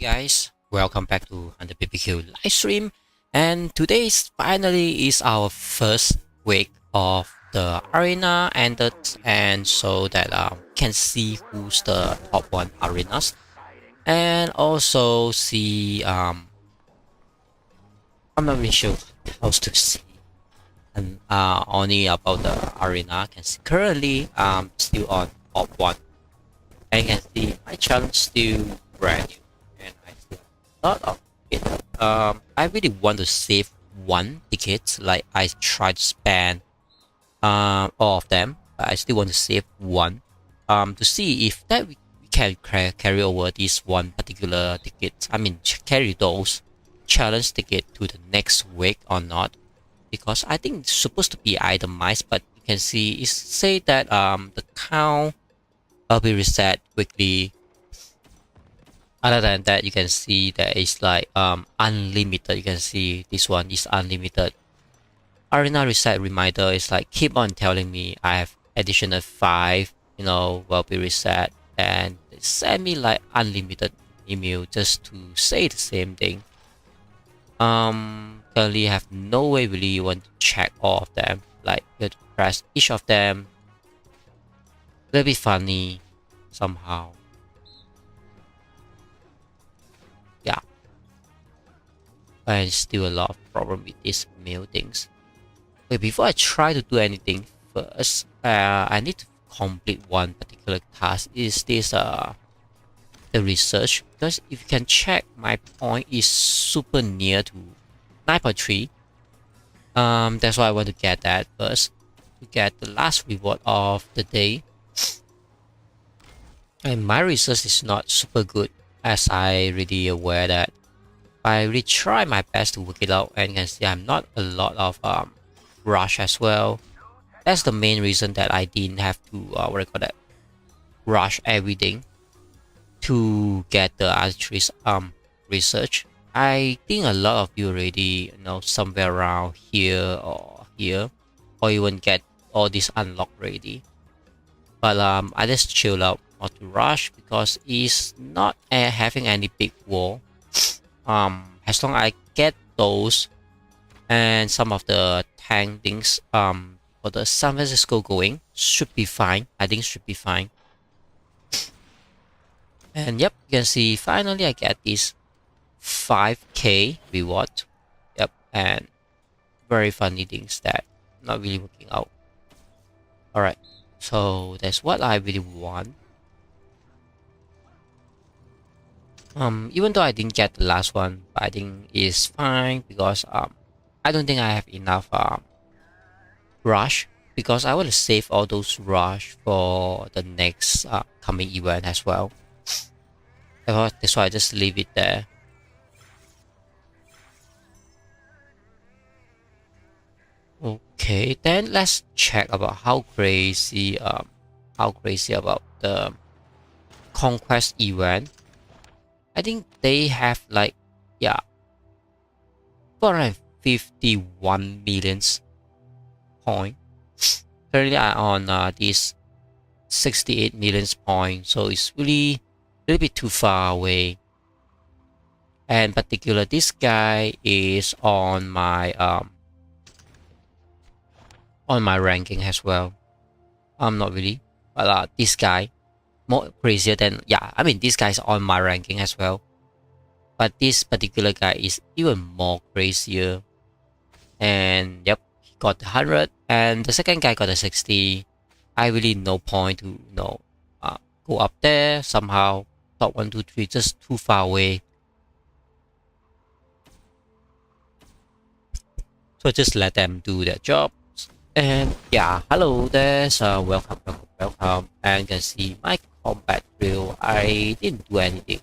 guys, welcome back to HunterBBQ livestream, and today finally is our first week of the arena ended, and so that can see who's the top one arenas, and also see I'm not really sure how to see and only about the arena. Can see currently still on top one, and can see my challenge still brand new, and I still have a lot of it. I really want to save one ticket, like I try to spend all of them, but I still want to save one to see if that we can carry over this one particular ticket. I mean, carry those challenge ticket to the next week or not, because I think it's supposed to be itemized, but you can see it say that the count will be reset quickly. Other than that, you can see that it's like unlimited. You can see this one is unlimited. Arena reset reminder is like keep on telling me I have additional 5, will be reset, and send me like unlimited email just to say the same thing. Currently have no way really you want to check all of them. Like you have to press each of them. It'll be funny somehow. Yeah, and still a lot of problem with these mail things. Wait, before I try to do anything, first I need to complete one particular task. Is this the research? Because if you can check, my point is super near to 9.3. That's why I want to get that first, to get the last reward of the day. And my research is not super good, as I really aware that. I really try my best to work it out, and you can see I'm not a lot of rush as well. That's the main reason that I didn't have to rush everything to get the archery research. I think a lot of you already somewhere around here, or even get all this unlocked already. But I just chill out, not to rush, because it's not having any big war. As long as I get those and some of the tank things for the San Francisco going, should be fine. I think should be fine. And yep, you can see finally I get this 5k reward. Yep, and very funny things that not really working out. Alright, so that's what I really want. Even though I didn't get the last one, but I think it's fine, because I don't think I have enough rush, because I want to save all those rush for the next coming event as well. That's why I just leave it there. Okay, then let's check about how crazy about the conquest event. I think they have like 451 million point. Currently I'm on this 68 million point, so it's really a little bit too far away. And particular, this guy is on my ranking as well. Not really, but this guy more crazier than, I mean, this guy's on my ranking as well, but this particular guy is even more crazier. And yep, he got the 100, and the second guy got a 60. I really no point to go up there somehow. Top 1, 2, 3, just too far away. So just let them do their job. And hello there, welcome. And you can see my combat drill. I didn't do anything.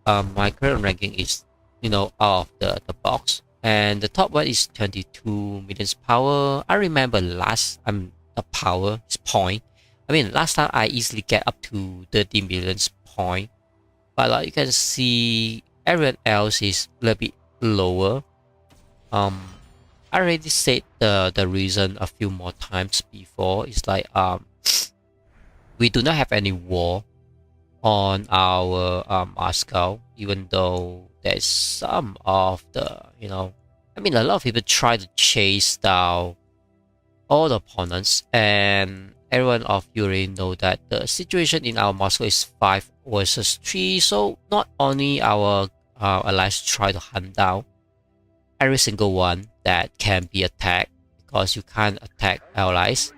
My current ranking is out of the box, and the top one is 22 million power. I remember the power is point. I mean, last time I easily get up to 30 million point, but you can see everyone else is a little bit lower. I already said the reason a few more times before. It's like we do not have any war on our Moscow, even though there's some of the, I mean, a lot of people try to chase down all the opponents, and everyone of you already know that the situation in our Moscow is 5 versus 3, so not only our allies try to hunt down every single one that can be attacked, because you can't attack allies.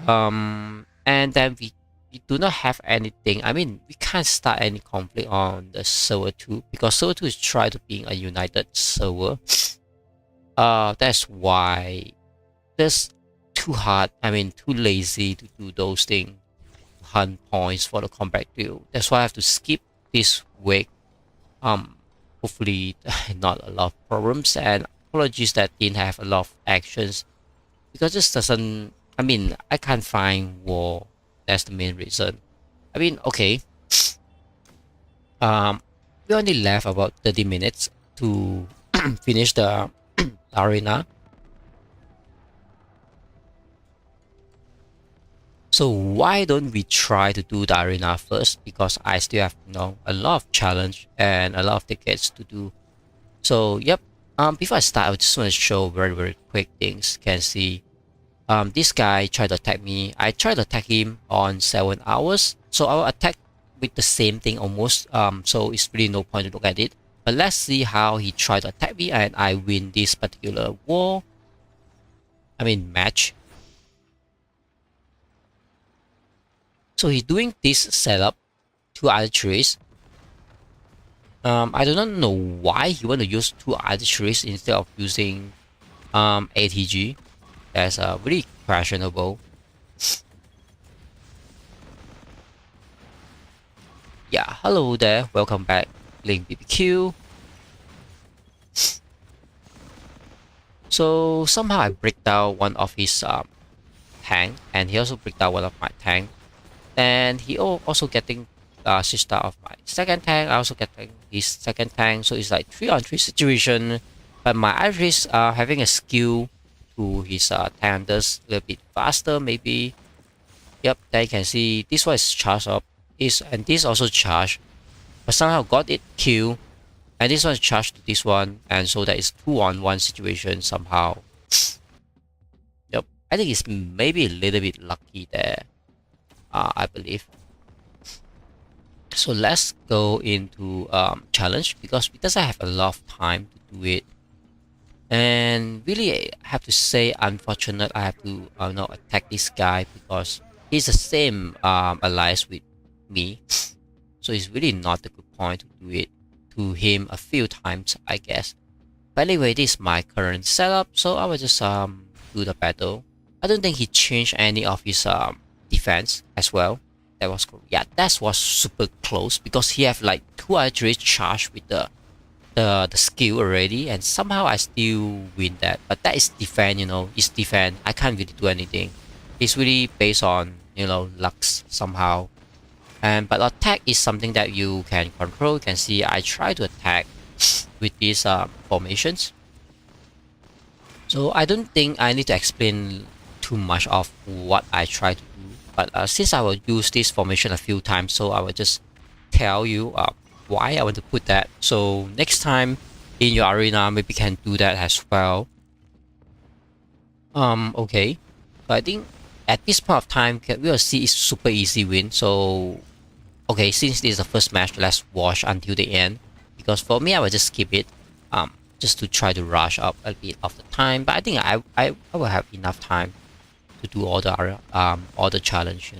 And then we do not have anything. I mean, we can't start any conflict on the server 2, because server 2 is trying to be a united server. That's why it's too hard. I mean, too lazy to do those things, hunt points for the combat deal. That's why I have to skip this week. Hopefully not a lot of problems, and apologies that didn't have a lot of actions, because this doesn't, I mean, I can't find war. That's the main reason. I mean, okay. We only left about 30 minutes to finish the arena. So why don't we try to do the arena first? Because I still have, a lot of challenge and a lot of tickets to do. So yep. Before I start, I just want to show very quick things. You can see, this guy tried to attack me. I tried to attack him on 7 hours. So I will attack with the same thing almost. So it's really no point to look at it. But let's see how he tried to attack me and I win this particular war. I mean match. So he's doing this setup, 2 archeries. I do not know why he want to use 2 archeries instead of using ATG. That's really questionable. Yeah, hello there, welcome back, LinBBQ. So somehow I break down one of his tank, and he also break down one of my tank. And he also getting sister of my second tank. I also getting his second tank. So it's like 3-on-3 situation. But my Irish having a skill to his tank, a little bit faster maybe. Yep, there you can see this one is charged up. And this also charged. But somehow got it killed. And this one is charged to this one. And so that is 2-on-1 situation somehow. Yep, I think it's maybe a little bit lucky there. I believe. So let's go into challenge, because it doesn't have a lot of time to do it. And really, I have to say, unfortunate, I have to attack this guy because he's the same allies with me. So it's really not a good point to do it to him a few times, I guess. But anyway, this is my current setup, so I will just do the battle. I don't think he changed any of his defense as well. That was cool. Yeah, that was super close, because he have like 2 archery charged with the skill already, and somehow I still win that. But that is defend, it's defend. I can't really do anything. It's really based on lucks somehow. But attack is something that you can control. You can see I try to attack with these formations. So I don't think I need to explain too much of what I try to do. But since I will use this formation a few times, so I will just tell you why I want to put that. So next time in your arena, maybe you can do that as well. Okay. So I think at this point of time, we will see it's super easy win. So, okay, since this is the first match, let's watch until the end. Because for me, I will just skip it. Just to try to rush up a bit of the time. But I think I will have enough time to do all the challenge,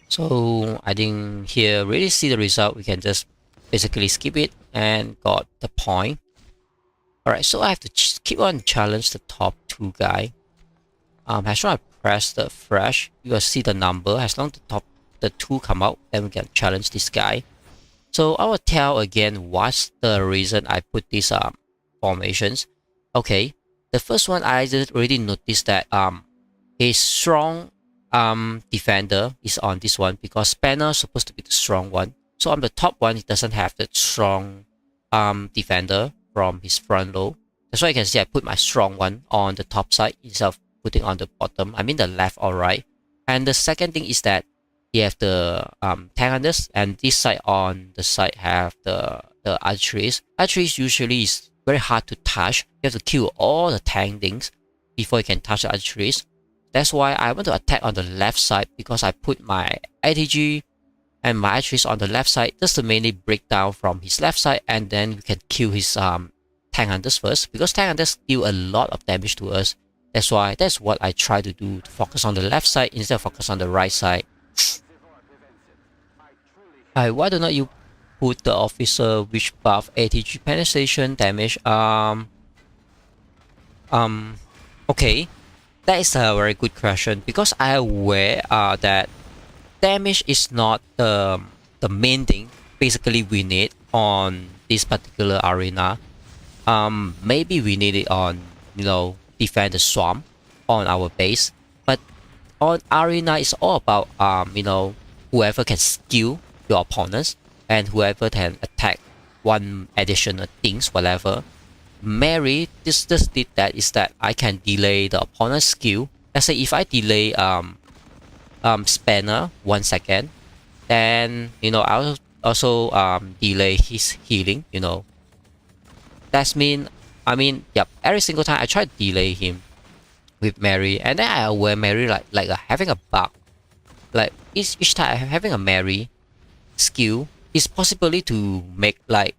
So I think here really see the result. We can just basically skip it and got the point. Alright, so I have to keep on challenge the top 2 guy. As long as I press the fresh, you will see the number. As long as the 2 come out, then we can challenge this guy. So I will tell again what's the reason I put these formations. Okay, the first one I just already noticed that a strong defender is on this one, because Spanner is supposed to be the strong one. So on the top one, it doesn't have the strong defender from his front row. That's why you can see I put my strong one on the top side instead of putting on the bottom, I mean the left or right. And the second thing is that you have the tank hunters, and this side on the side have the archeries. Archeries usually is very hard to touch. You have to kill all the tank things before you can touch the archeries. That's why I want to attack on the left side, because I put my ATG and my archeries on the left side just to mainly break down from his left side, and then we can kill his tank hunters first, because tank hunters deal a lot of damage to us. That's what I try to do, to focus on the left side instead of focus on the right side. Alright, why don't you put the officer which buff ATG penetration damage? Okay, that is a very good question, because I am aware that damage is not the main thing basically we need on this particular arena. Maybe we need it on, defend the swamp on our base, but on arena it's all about whoever can skill your opponents and whoever can attack one additional things, whatever. Mary just did that, is that I can delay the opponent's skill. Let's say if I delay Spanner 1 second, then I'll also delay his healing. That's yep, every single time I try to delay him with Mary, and then I aware Mary like having a bug. Like each time having a Mary skill is possibly to make the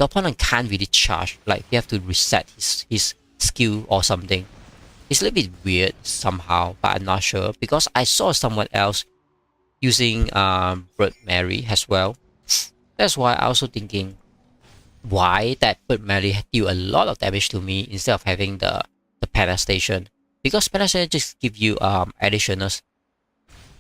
opponent can't really charge. Like you have to reset his skill or something. It's a little bit weird somehow, but I'm not sure, because I saw someone else using Bird Mary as well. That's why I also thinking why that Bird Mary deal a lot of damage to me instead of having the penetration, because penetration just give you additional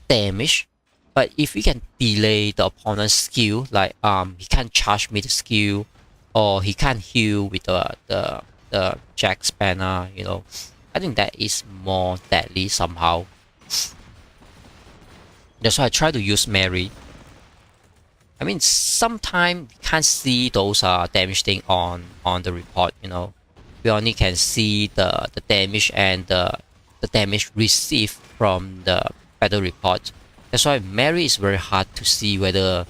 damage. But if we can delay the opponent's skill, like he can't charge me the skill, or he can't heal with the Jack Spanner, I think that is more deadly somehow. That's why I try to use Mary. I mean, sometimes we can't see those damage thing on the report. We only can see the damage and the damage received from the battle report. That's why Mary is very hard to see whether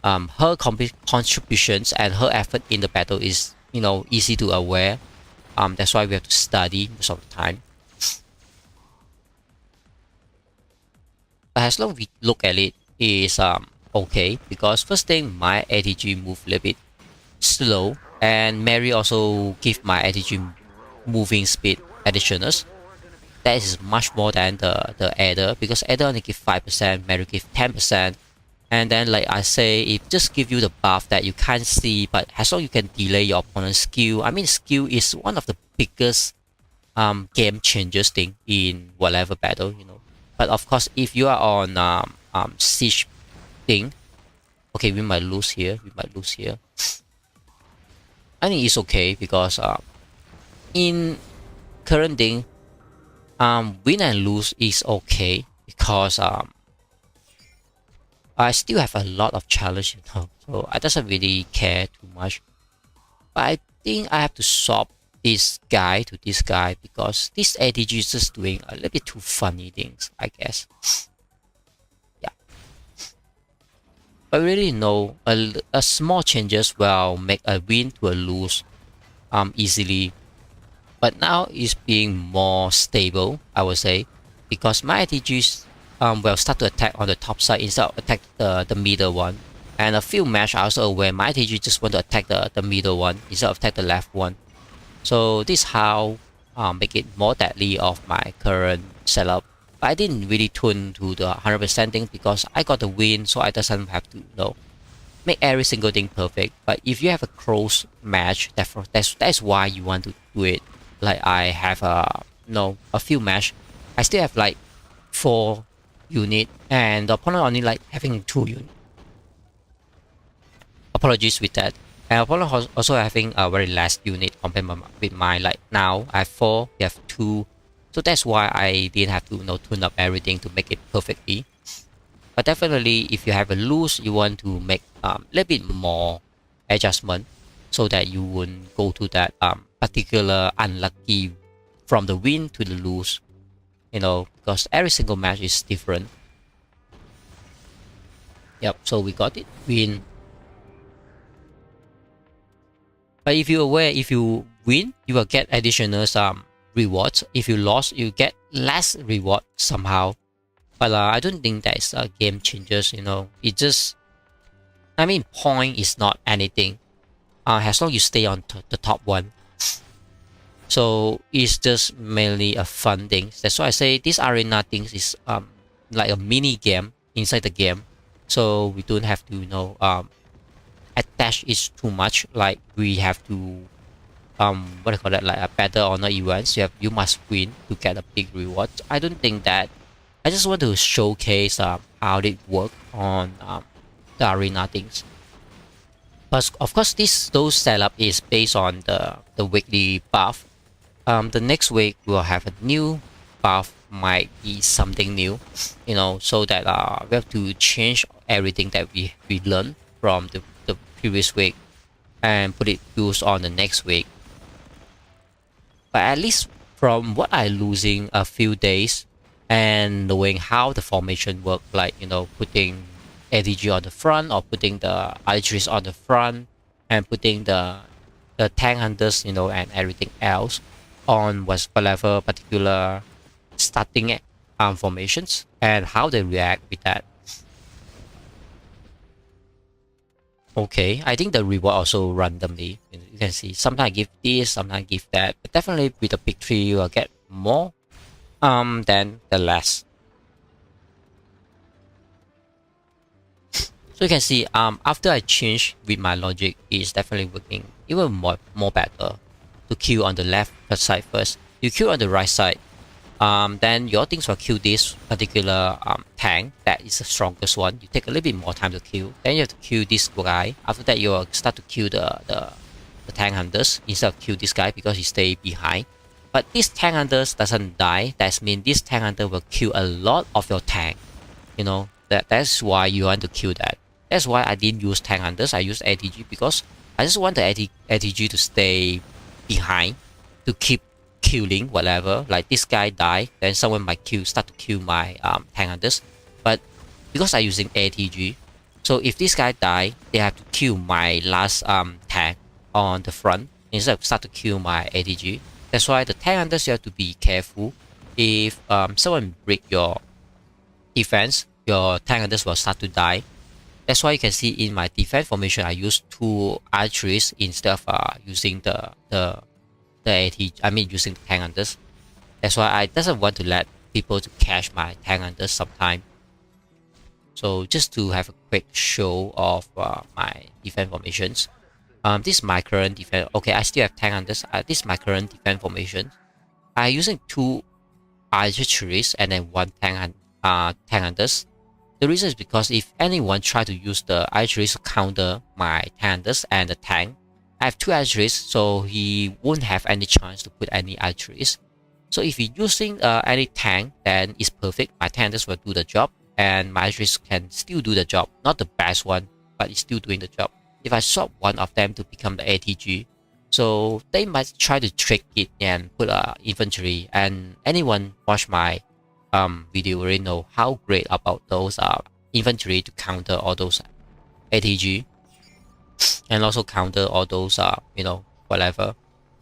her contributions and her effort in the battle is easy to aware. That's why we have to study most of the time. But as long as we look at it, is okay, because first thing, my ATG move a little bit slow, and Mary also give my ATG moving speed additionals. That is much more than the Adder, because Adder only give 5%, Mary give 10%. And then like I say, it just give you the buff that you can't see, but as long as you can delay your opponent's skill. I mean, skill is one of the biggest game changers thing in whatever battle, But of course, if you are on siege thing, okay, we might lose here. I think it's okay, because in current thing, win and lose is okay, because I still have a lot of challenge, so I doesn't really care too much. But I think I have to swap this guy to this guy, because this ATG is just doing a little bit too funny things, I guess. Yeah. But really no, a small changes will make a win to a lose easily. But now it's being more stable, I would say, because my ATGs will start to attack on the top side instead of attack the middle one. And a few matches I also aware my ATG just want to attack the middle one instead of attack the left one. So this is how make it more deadly of my current setup. But I didn't really tune to the 100% thing, because I got the win, so I doesn't have to make every single thing perfect. But if you have a close match, that's why you want to do it. Like I have a few match, I still have like 4 unit, and the opponent only like having 2 unit. Apologies with that. And opponent also having a very last unit compared with mine. Like now I have 4, we have 2, so that's why I didn't have to tune up everything to make it perfectly. But definitely, if you have a lose, you want to make a little bit more adjustment, so that you wouldn't go to that particular unlucky from the win to the lose you know, because every single match is different. Yep, so we got it, win. But if you're aware, if you win, you will get additional rewards. If you lost, you get less reward somehow. But I don't think that is a game changers, you know. It just, I mean, point is not anything. As long as you stay on the top one. So it's just mainly a fun thing. That's why I say this arena things is like a mini game inside the game. So we don't have to, you know, attach it too much. Like we have to what do you call that, like a battle honor events. You must win to get a big reward. I don't think that. I just want to showcase how it work on the arena things. But of course, those setup is based on the weekly buff. The next week we'll have a new buff, might be something new, you know, so that we have to change everything that we learned from the previous week and put it used on the next week. But at least from what I losing a few days and knowing how the formation work, like, you know, putting ATG on the front or putting the archeries on the front and putting the tank hunters, you know, and everything else on whatever particular starting formations and how they react with that. Okay, I think the reward also randomly. You can see sometimes I give this, sometimes I give that. But definitely with the big tree, you will get more than the less. So you can see after I change with my logic, it's definitely working even more better to kill on the left side first. You kill on the right side. Then your things will kill this particular tank that is the strongest one. You take a little bit more time to kill. Then you have to kill this guy. After that, you will start to kill the tank hunters instead of kill this guy because he stay behind. But this tank hunters doesn't die. That means this tank hunter will kill a lot of your tank. You know, that's why you want to kill that. That's why I didn't use tank hunters. I used ATG because I just want the ATG to stay behind to keep killing whatever. Like this guy die, then someone might start to kill my tank hunters. But because I'm using ATG, so if this guy die, they have to kill my last tank on the front instead of start to kill my ATG. That's why the tank hunters, you have to be careful. If someone break your defense, your tank hunters will start to die. That's why you can see in my defense formation, I use 2 archeries instead of using the AT. I mean using the tank hunters. That's why I doesn't want to let people to catch my tank hunters sometime. So just to have a quick show of my defense formations. This is my current defense. Okay, I still have tank hunters. This is my current defense formation. I'm using 2 archeries and then 1 tank hunters. The reason is because if anyone try to use the archeries to counter my tank hunters and the tank, I have 2 archeries, so he won't have any chance to put any archeries. So if you're using any tank, then it's perfect. My tank hunters will do the job, and my archeries can still do the job. Not the best one, but it's still doing the job. If I swap one of them to become the ATG, so they might try to trick it and put infantry. And anyone watch my video already know how great about those infantry to counter all those ATG and also counter all those you know, whatever.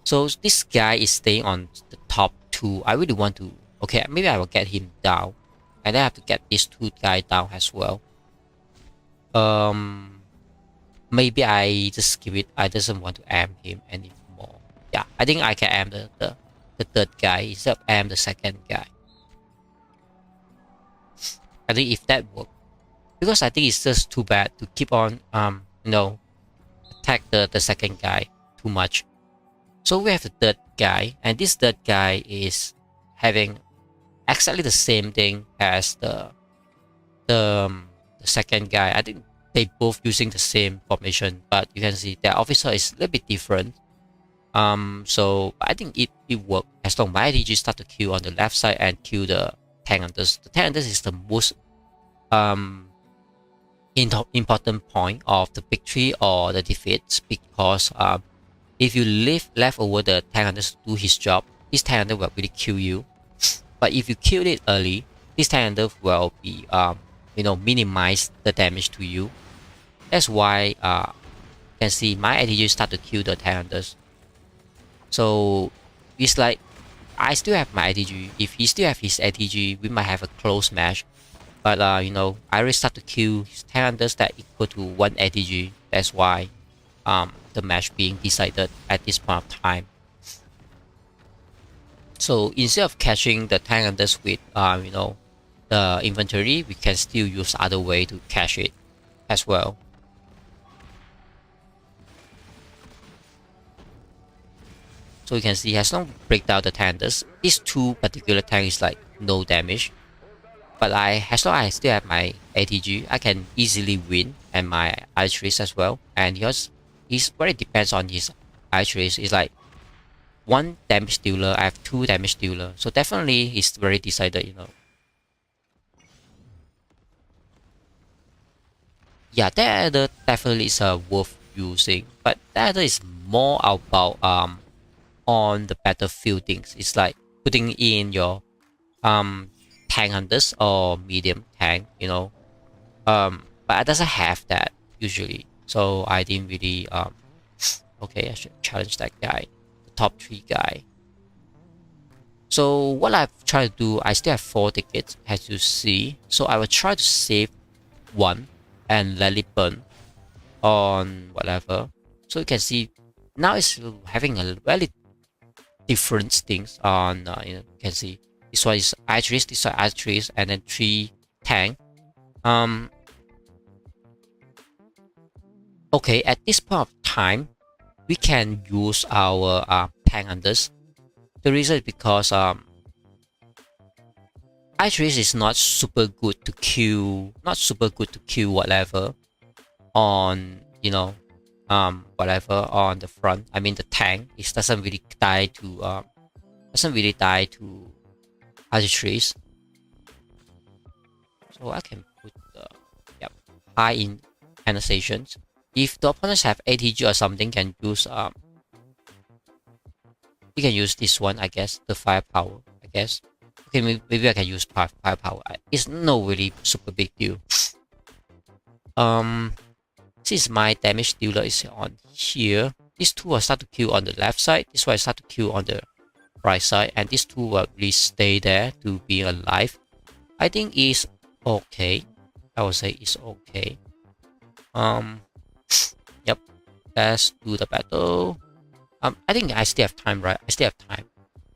So this guy is staying on the top 2. I really want to, okay, maybe I will get him down and then I have to get these 2 guys down as well. Maybe I just skip it. I doesn't want to aim him anymore. Yeah, I think I can aim the 3rd guy instead of aim the 2nd guy. I think if that works, because I think it's just too bad to keep on you know, attack the 2nd guy too much. So we have the 3rd guy, and this 3rd guy is having exactly the same thing as the 2nd guy. I think they both using the same formation, but you can see their officer is a little bit different. So I think it worked as long as my IDG start to kill on the left side and kill the tank hunters. The tank hunters is the most important point of the victory or the defeat, because if you leave left over the tank hunters to do his job, this tank hunter will really kill you. But if you kill it early, this tank hunter will be minimize the damage to you. That's why you can see my ATG start to kill the tank hunters. So it's like I still have my ATG. If he still have his ATG, we might have a close match. But I already start to kill his tank hunters that equal to 1 ATG. That's why the match being decided at this point of time. So instead of catching the tank hunters with the inventory, we can still use other way to catch it as well. So you can see, as long as break down the tank hunters, this 2 particular tank is like no damage. But as long as I still have my ATG, I can easily win, and my archeries as well. And he's very depends on his archeries. It's like 1 damage dealer, I have 2 damage dealer. So definitely he's very decided, Yeah, that other definitely is worth using. But that other is more about on the battlefield things. It's like putting in your tank hunters or medium tank, but it doesn't have that usually. So I didn't really okay, I should challenge that guy, the top 3 guy. So what I've tried to do, I still have 4 tickets as you see. So I will try to save 1 and let it burn on whatever. So you can see now it's having a very different things on you can see this one is archeries, this one archeries, and then 3 tank. Okay, at this point of time we can use our tank hunters. The reason is because archeries is not super good to kill whatever on whatever on the front. I mean the tank, it doesn't really die to archeries. So I can put the high in annotations. If the opponents have ATG or something, can use we can use this one, I guess, the firepower, I guess. Okay, maybe I can use firepower. It's no really super big deal. Since my damage dealer is on here, these 2 will start to kill on the left side, this one will start to kill on the right side, and these 2 will really stay there to be alive. I think it's okay. I would say it's okay. Yep. Let's do the battle. I think I still have time, right? I still have time.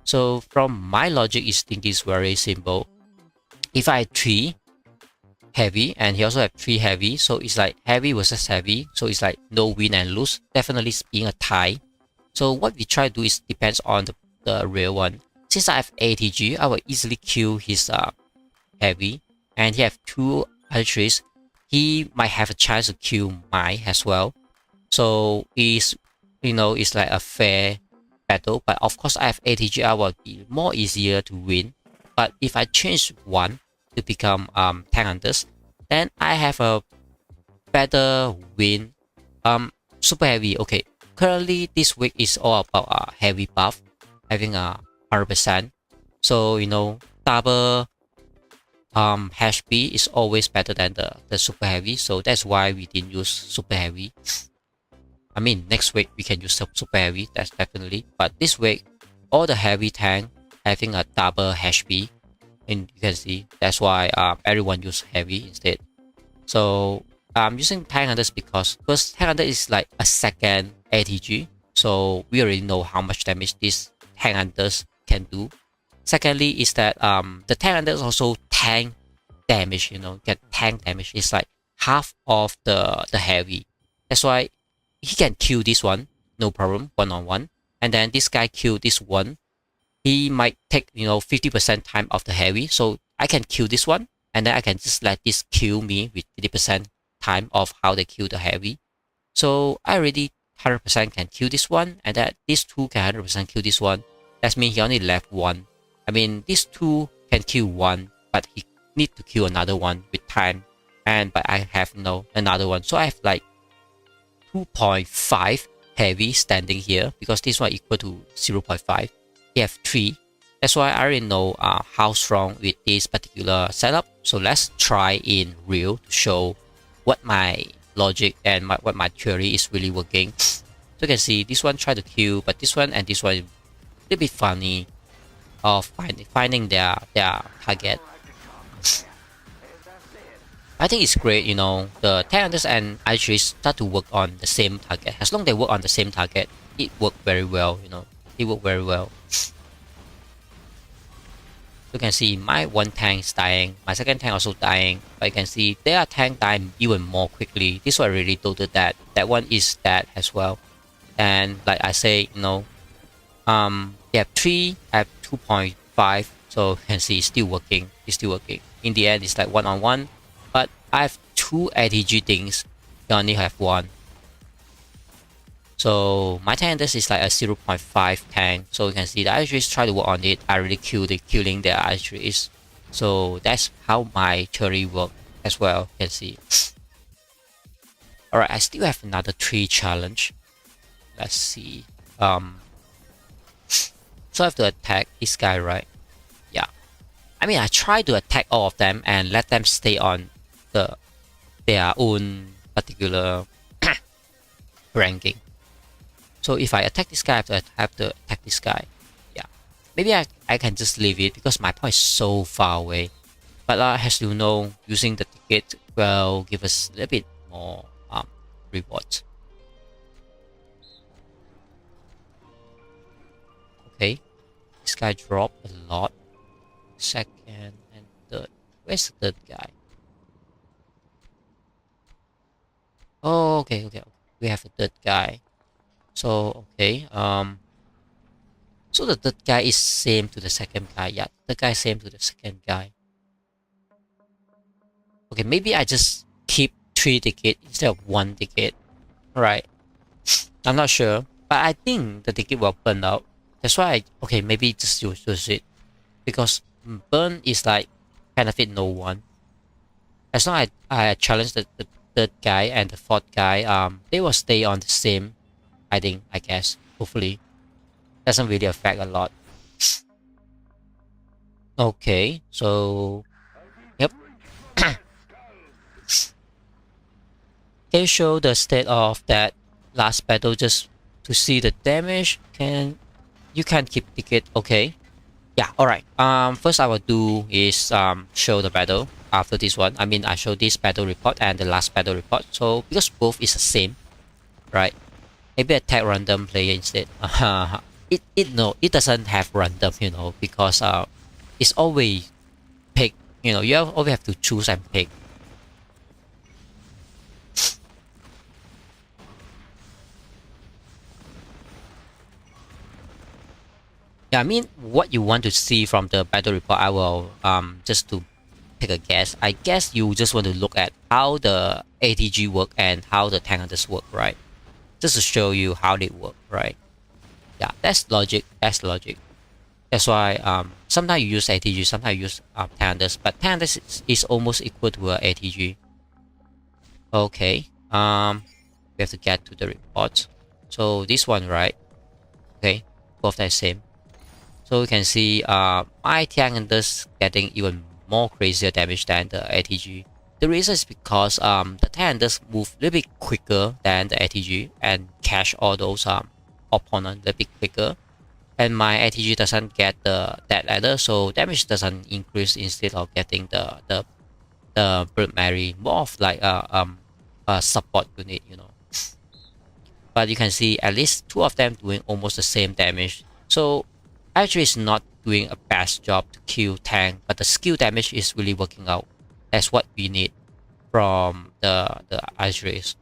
So from my logic, is think is very simple. If I have 3 heavy and he also have 3 heavy, so it's like heavy versus heavy. So it's like no win and lose. Definitely it's being a tie. So what we try to do is depends on the real one. Since I have ATG, I will easily kill his heavy, and he have 2 archeries. He might have a chance to kill mine as well. So it's like a fair battle. But of course, I have ATG, I will be more easier to win. But if I change 1 to become tank hunters, then I have a better win. Super heavy. Okay, currently this week is all about heavy buff, having a 100%. So double HP is always better than the super heavy. So that's why we didn't use super heavy. I mean, next week we can use super heavy, that's definitely. But this week, all the heavy tank having a double HP, and you can see that's why everyone use heavy instead. So I'm using tank hunters because first, tank hunter is like a second ATG, so we already know how much damage these tank hunters can do. Secondly, is that the tank hunters also tank damage. Get tank damage. It's like half of the heavy. That's why he can kill this one, no problem, 1-on-1. And then this guy kill this one. He might take 50% time of the heavy. So I can kill this one, and then I can just let this kill me with 50% time of how they kill the heavy. So I already 100% can kill this one, and that these 2 can 100% kill this one. That means he only left 1. I mean, these 2 can kill 1, but he need to kill another one with time. But I have another one. So I have like 2.5 heavy standing here, because this one equal to 0.5. He have 3. That's why I already know how strong with this particular setup. So let's try in real to show what my logic and what my theory is really working. So you can see this one try to kill, but this one and this one a little bit funny of finding their target. I think it's great, you know, the tank hunters and archery start to work on the same target. As long as they work on the same target, it worked very well, you know, it worked very well. You can see my one tank is dying, my second tank also dying, but you can see their tank dying even more quickly. This one really total that one is dead as well. And like I say, you know, they have 3, I have 2.5, so you can see it's still working. In the end, it's like 1-on-1, but I have 2 ATG things, you only have 1. So my tank this is like a 0.5 tank, so you can see the archeries try to work on it. I really killing their archeries. So that's how my theory work as well, you can see. Alright, I still have another 3 challenge. Let's see. So I have to attack this guy, right? Yeah. I mean, I try to attack all of them and let them stay on their own particular ranking. So if I attack this guy, I have to attack this guy. Yeah. Maybe I can just leave it because my point is so far away. But as you know, using the ticket will give us a little bit more rewards. Okay. This guy dropped a lot. Second and third. Where's the third guy? Oh, okay. We have a third guy. So okay, so the third guy is same to the second guy. Yeah, the guy same to the second guy. Okay, maybe I just keep 3 tickets instead of 1 ticket. Right? I'm not sure, but I think the ticket will burn out. That's why okay, maybe just use it because burn is like benefit no one. As long as I challenge the third guy and the fourth guy, they will stay on the same. I guess, hopefully. Doesn't really affect a lot. Okay, so yep. Can you show the state of that last battle just to see the damage? You can keep ticket, okay. Yeah, alright. First I will do is show the battle after this one. I mean I show this battle report and the last battle report. So because both is the same, right? Maybe attack random player instead. It doesn't have random, you know, because it's always pick. You know, you always have to choose and pick. Yeah, I mean, what you want to see from the battle report, I will just to take a guess. I guess you just want to look at how the ATG work and how the tank hunters work, right? Just to show you how they work, right? Yeah, that's logic. That's why sometimes you use ATG, sometimes you use tank hunters, but tank hunters is almost equal to a ATG. Okay. We have to get to the report. So this one, right? Okay, both are the same. So you can see my tank hunters getting even more crazier damage than the ATG. The reason is because the tank hunters move a little bit quicker than the ATG and catch all those opponents a little bit quicker. And my ATG doesn't get that ladder, so damage doesn't increase instead of getting the Blood Mary, more of like a support unit, you know. But you can see at least 2 of them doing almost the same damage. So actually it's not doing a best job to kill tank, but the skill damage is really working out. That's what we need from the archeries.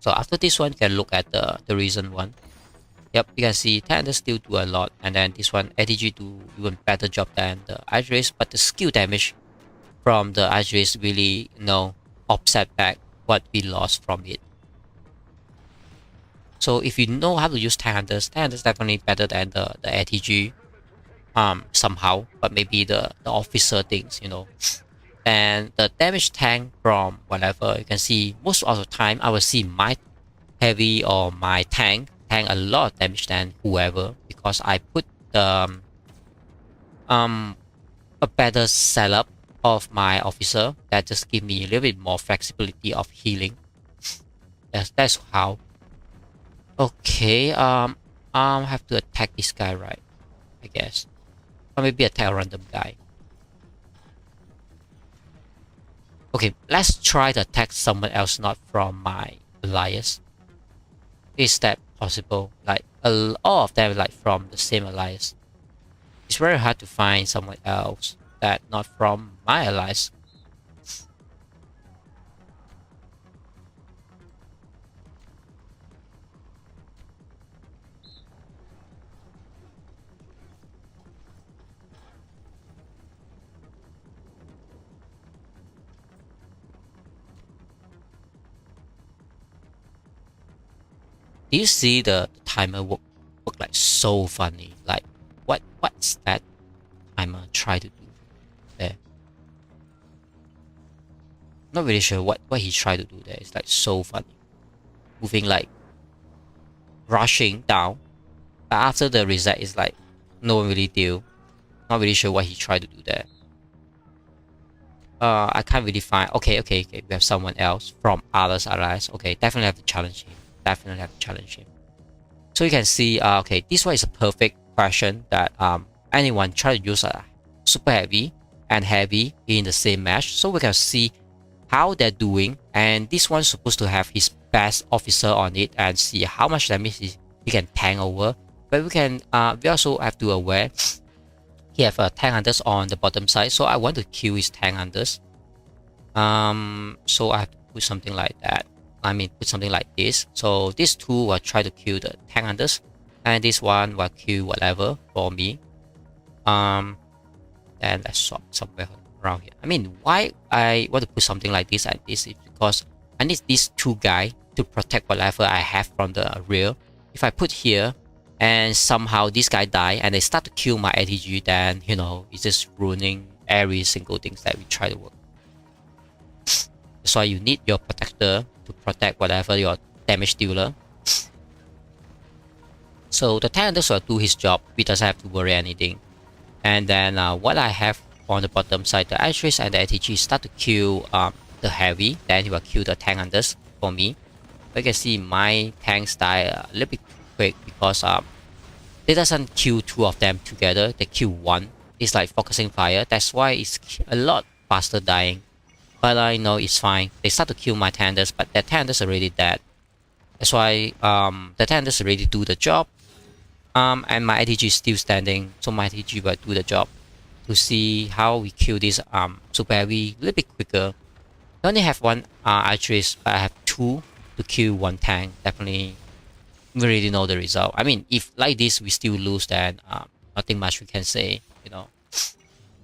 So after this one, you can look at the recent one. Yep, you can see tank still do a lot, and then this one ATG do even better job than the archeries, but the skill damage from the archeries really, you know, offset back what we lost from it. So if you know how to use tank hunters definitely better than the ATG somehow, but maybe the officer things, you know. And the damage tank from whatever, you can see most of the time I will see my heavy or my tank a lot of damage than whoever, because I put the a better setup of my officer that just give me a little bit more flexibility of healing. That's how. Okay, I have to attack this guy, right? I guess. Or maybe attack a random guy. Okay, let's try to attack someone else not from my alliance. Is that possible? Like all of them like from the same alliance. It's very hard to find someone else that not from my alliance. Do you see the timer work like so funny? Like what's that timer try to do there? Not really sure what he tried to do there. It's like so funny. Moving like rushing down. But after the reset it's like no one really deal. Not really sure what he tried to do there. I can't really find. Okay. We have someone else from others allies. Okay, definitely have to challenge him. So you can see, okay, this one is a perfect question that anyone try to use a super heavy and heavy in the same match. So we can see how they're doing, and this one's supposed to have his best officer on it and see how much damage he can tank over. But we can, we also have to aware he have a tank hunters on the bottom side, so I want to kill his tank hunters. So I have to put something like that. I mean, put something like this. So these two will try to kill the tank hunters, and this one will kill whatever for me. And let's swap somewhere around here. I mean, why I want to put something like this and this is because I need these two guys to protect whatever I have from the rear. If I put here and somehow this guy die and they start to kill my ATG, then you know it's just ruining every single thing that we try to work. That's why you need your protector to protect whatever your damage dealer. So the tank will do his job. We doesn't have to worry anything. And then what I have on the bottom side, the Archers and the ATG start to kill the heavy. Then he will kill the tank hunters for me. But you can see my tanks die a little bit quick because they doesn't kill two of them together. They kill one. It's like focusing fire. That's why it's a lot faster dying. But I know it's fine. They start to kill my tenders, but their tenders are already dead. That's why the tenders already do the job. And my ATG is still standing, so my ATG will do the job to see how we kill this super heavy a little bit quicker. I only have one archerist, but I have two to kill one tank. Definitely, we really know the result. I mean, if like this we still lose, then nothing much we can say, you know.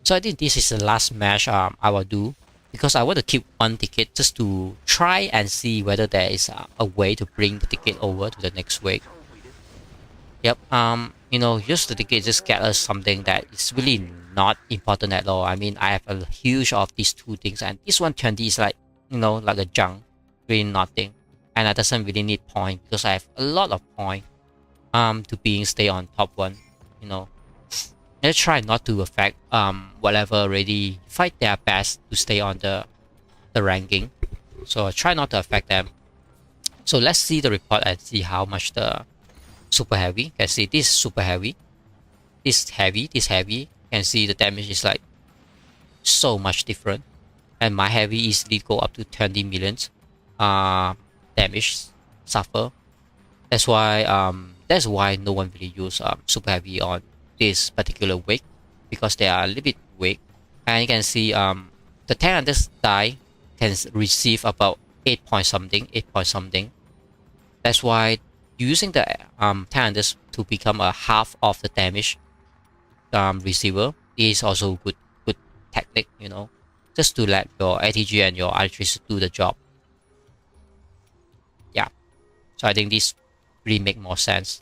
So I think this is the last match I will do, because I want to keep one ticket just to try and see whether there is a way to bring the ticket over to the next week. Yep, you know, use the ticket just get us something that is really not important at all. I mean, I have a huge of these two things, and this 120 is like, you know, like a junk, really nothing. And I doesn't really need point because I have a lot of point to being stay on top 1, you know. Let's try not to affect whatever already fight their best to stay on the ranking. So I try not to affect them. So let's see the report and see how much the super heavy. You can see this super heavy, this heavy, this heavy. You can see the damage is like so much different. And my heavy easily go up to 20 million damage suffer. That's why no one really use super heavy on this particular week, because they are a little bit weak. And you can see the tank on this die can receive about 8 point something. That's why using the tank on this to become a half of the damage receiver is also good technique, you know, just to let your ATG and your archers do the job. Yeah, so I think this really make more sense.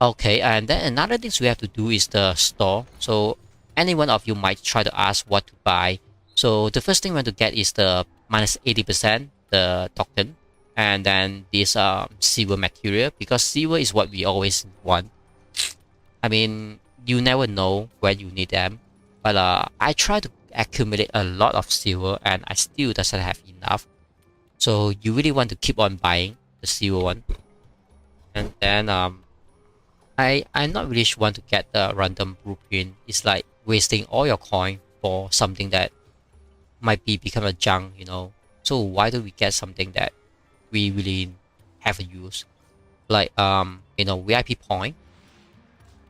Okay, and then another thing we have to do is the store. So any one of you might try to ask what to buy. So the first thing we want to get is the minus 80% the token, and then this silver material, because silver is what we always want. I mean, you never know when you need them. But I try to accumulate a lot of silver, and I still doesn't have enough. So you really want to keep on buying the silver one. And then I not really want to get the random blueprint. It's like wasting all your coin for something that might become a junk, you know. So why do we get something that we really have a use, like you know, VIP point,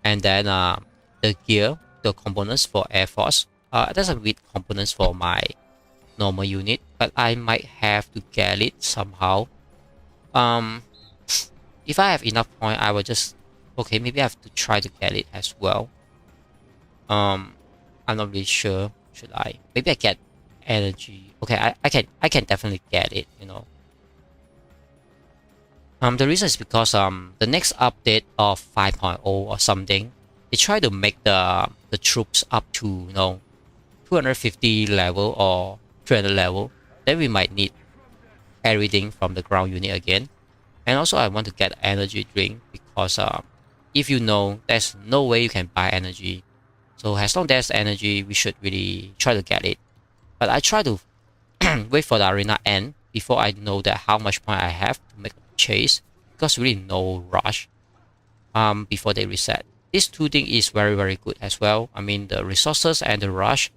and then the gear, the components for Air Force. There's a weak components for my normal unit, but I might have to get it somehow. If I have enough point, I will just, okay, maybe I have to try to get it as well. I'm not really sure. Should I? Maybe I get energy. Okay, I can definitely get it, you know. The reason is because the next update of 5.0 or something, they try to make the troops up to, you know, 250 level or 300 level. Then we might need everything from the ground unit again. And also I want to get energy drink because if you know, there's no way you can buy energy. So as long as there's energy, we should really try to get it. But I try to wait for the arena end before I know that how much point I have to make a chase, because really no rush before they reset. This two thing is very good as well. I mean the resources and the rush,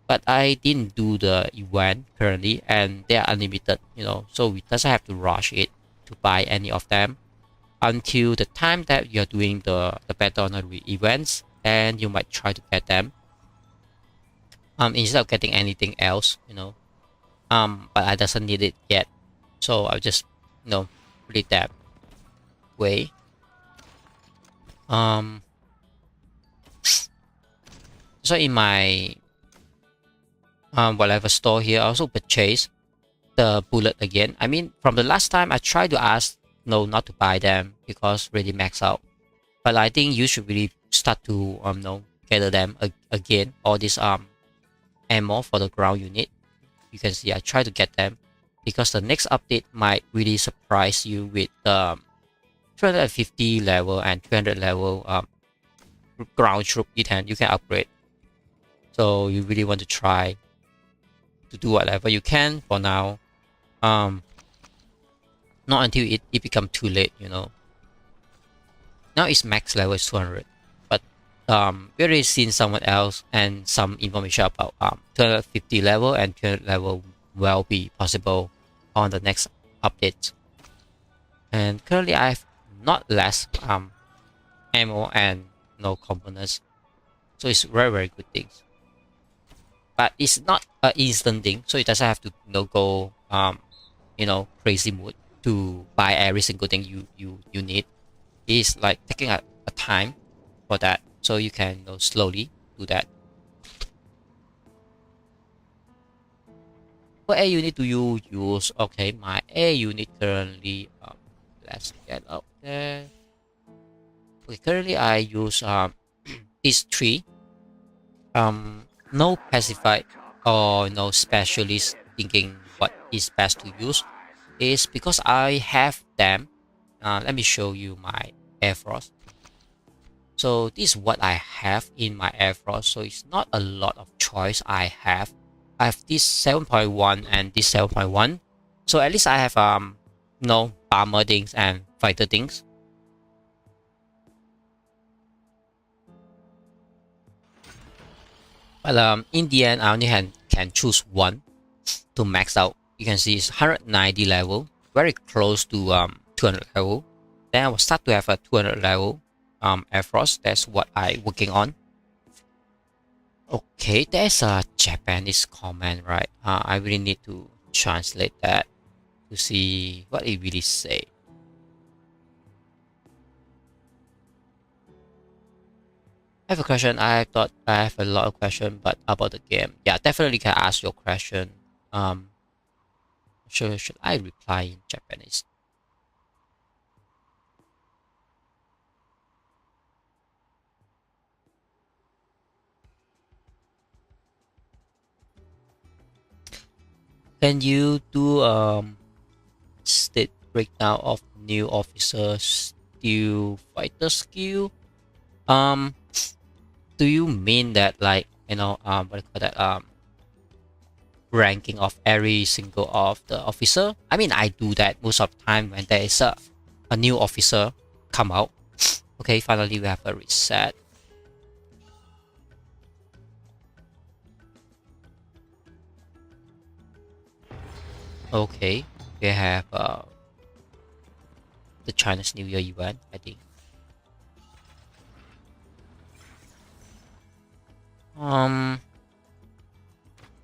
but I didn't do the event currently and they are unlimited, you know, so we doesn't have to rush it to buy any of them until the time that you're doing the battle honorary events, and you might try to get them instead of getting anything else, you know. But I doesn't need it yet, so I'll just, you know, put it that way. So in my whatever store here, I also purchase the bullet again. I mean, from the last time I tried to ask no not to buy them because really max out, but I think you should really start to no gather them again, all this ammo for the ground unit. You can see I try to get them because the next update might really surprise you with 250 level and 300 level ground troop D10 you can upgrade. So you really want to try to do whatever you can for now. Not until it become too late, you know. Now its max level is 200, but we already seen someone else and some information about 250 level and 200 level will be possible on the next update. And currently I have not less ammo and no components, so it's very good things. But it's not an instant thing, so it doesn't have to, you know, go you know, crazy mood to buy every single thing you need. It's like taking a time for that, so you can, you know, slowly do that. What air unit do you use? Okay, my air unit currently let's get out there. Okay, currently I use these three. No pacified or no specialist thinking what is best to use, is because I have them. Let me show you my Air Force. So this is what I have in my Air Force. So it's not a lot of choice I have. I have this 7.1 and this 7.1. So at least I have no bomber things and fighter things. But in the end, I only can choose one to max out. You can see it's 190 level, very close to 200 level. Then I will start to have a 200 level Air Force. That's what I'm working on. Okay, there's a Japanese comment, right? I really need to translate that to see what it really say. I have a question. I thought I have a lot of questions, but about the game, yeah, definitely can ask your question. Should I reply in Japanese? Can you do state breakdown of new officers still fighter skill? do you mean that like what do you call that ranking of every single of the officer? I mean, I do that most of the time when there is a new officer come out. Okay, finally we have a reset. Okay, we have the Chinese New Year event, I think.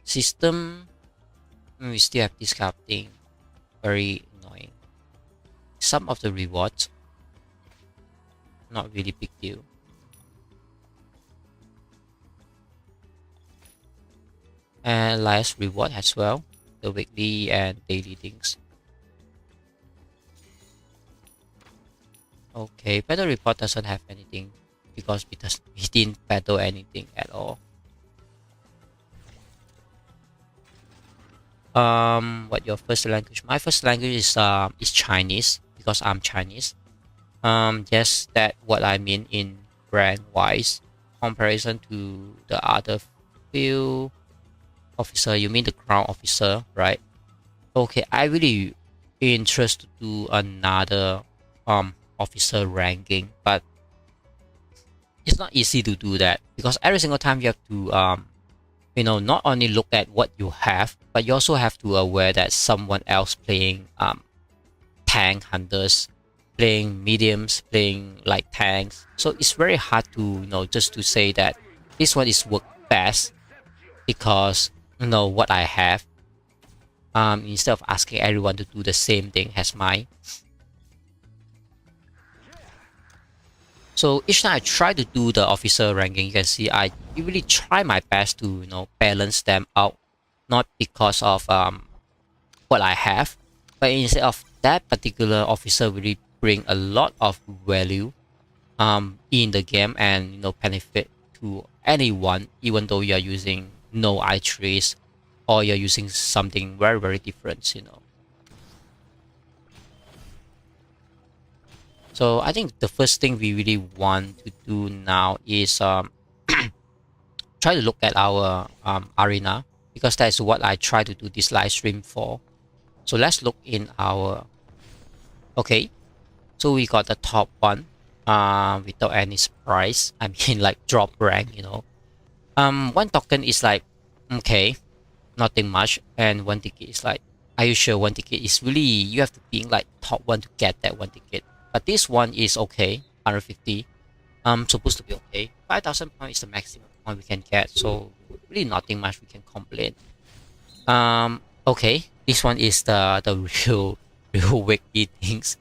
System, we still have this kind of thing. Very annoying. Some of the rewards, not really big deal. And last reward as well, the weekly and daily things. Okay, battle report doesn't have anything because we didn't battle anything at all. What your first language? My first language is Chinese because I'm Chinese. Just that what I mean in rank wise comparison to the other few officer. You mean the ground officer, right? Okay, I really interested to do another officer ranking, but it's not easy to do that because every single time you have to not only look at what you have, but you also have to aware that someone else playing tank hunters, playing mediums, playing light tanks. So it's very hard to just to say that this one is work best because what I have. Instead of asking everyone to do the same thing as mine. So each time I try to do the officer ranking, you can see I really try my best to balance them out, not because of what I have, but instead of that particular officer really bring a lot of value in the game and benefit to anyone, even though you are using no eye trace or you're using something very very different. So I think the first thing we really want to do now is try to look at our arena because that's what I try to do this live stream for. So let's look in our okay. So we got the top one without any surprise. I mean like drop rank. One token is like okay, nothing much, and one ticket is like, are you sure one ticket is really you have to be in like top one to get that one ticket? But this one is okay, 150. Supposed to be okay. 5,000 points is the maximum point we can get, so really nothing much we can complain. Okay, this one is the real wicked things.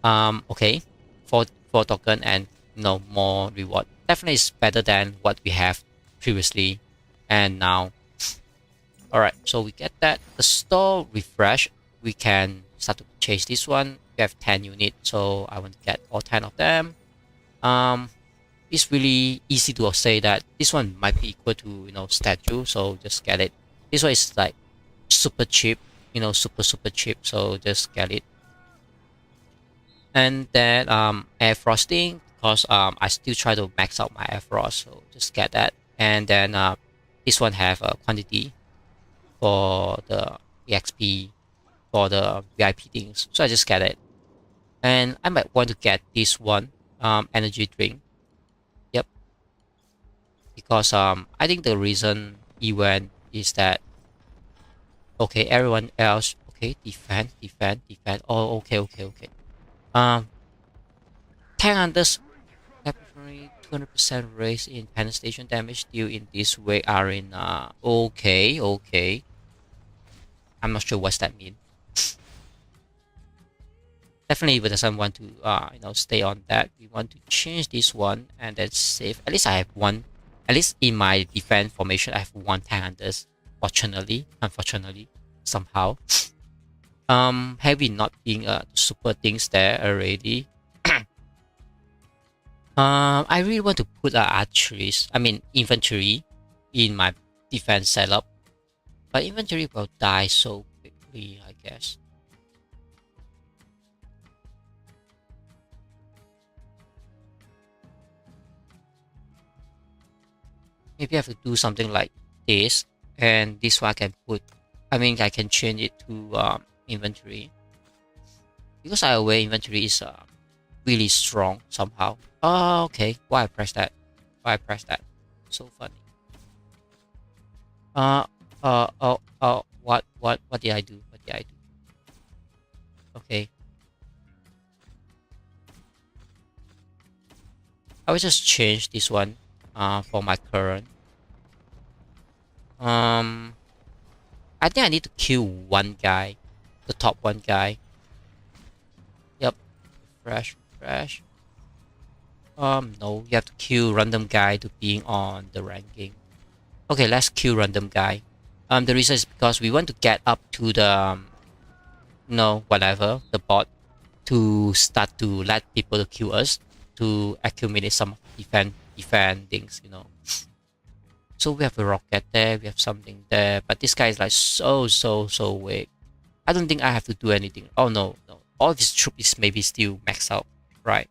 Okay, four token and more reward. Definitely is better than what we have previously, and now. Alright, so we get that. The store refresh, we can start to chase this one. We have 10 units, so I want to get all 10 of them. It's really easy to say that this one might be equal to statue, so just get it. This one is like super cheap, super cheap, so just get it. And then air frosting, because I still try to max out my air frost, so just get that. And then this one have a quantity for the EXP for the VIP things, so I just get it. And I might want to get this one energy drink. Yep, because I think the reason event is that okay, everyone else okay, defend. Oh, okay. Tank hunters temporary 200% raise in penetration damage deal in this way arena. Okay. I'm not sure what's that mean. Definitely we doesn't want to stay on that. We want to change this one and then save. At least I have one. At least in my defense formation I have one tank hunters. Unfortunately, somehow. Heavy not being super things there already. I really want to put infantry in my defense setup, but infantry will die so quickly, I guess. maybe I have to do something like this, and this one I can put, I mean I can change it to inventory, because I aware inventory is really strong somehow. Oh, okay, why I press that? Why I press that? So funny. What did I do? What did I do? Okay. I will just change this one for my current. I think I need to kill one guy, the top one guy. Yep. Refresh. No, you have to kill random guy to being on the ranking. Okay, let's kill random guy. The reason is because we want to get up to the whatever, the bot, to start to let people to kill us, to accumulate some defend things, So we have a rocket there, we have something there, but this guy is like so weak. I don't think I have to do anything. Oh no. All of his troops is maybe still maxed out, right?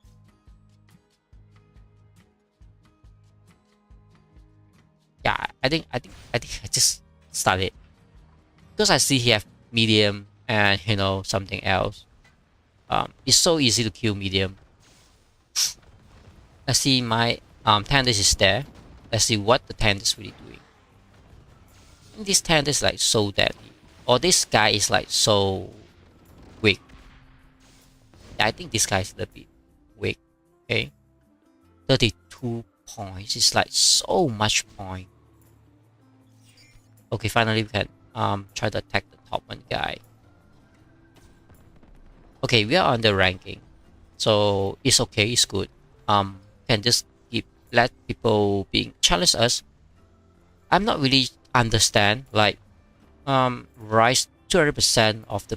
Yeah, I think I just started. Because I see he have medium and something else. It's so easy to kill medium. Let's see, my Cantonese is there. Let's see what the Cantonese is really doing. And this Cantonese is like so deadly. Or this guy is like so weak. Yeah, I think this guy is a little bit weak. Okay. 32 points. It's like so much point. Okay, finally we can try to attack the top one guy. Okay, we are on the ranking. So it's okay, it's good. Can just let people being challenge us. I'm not really understand like rise 200% of the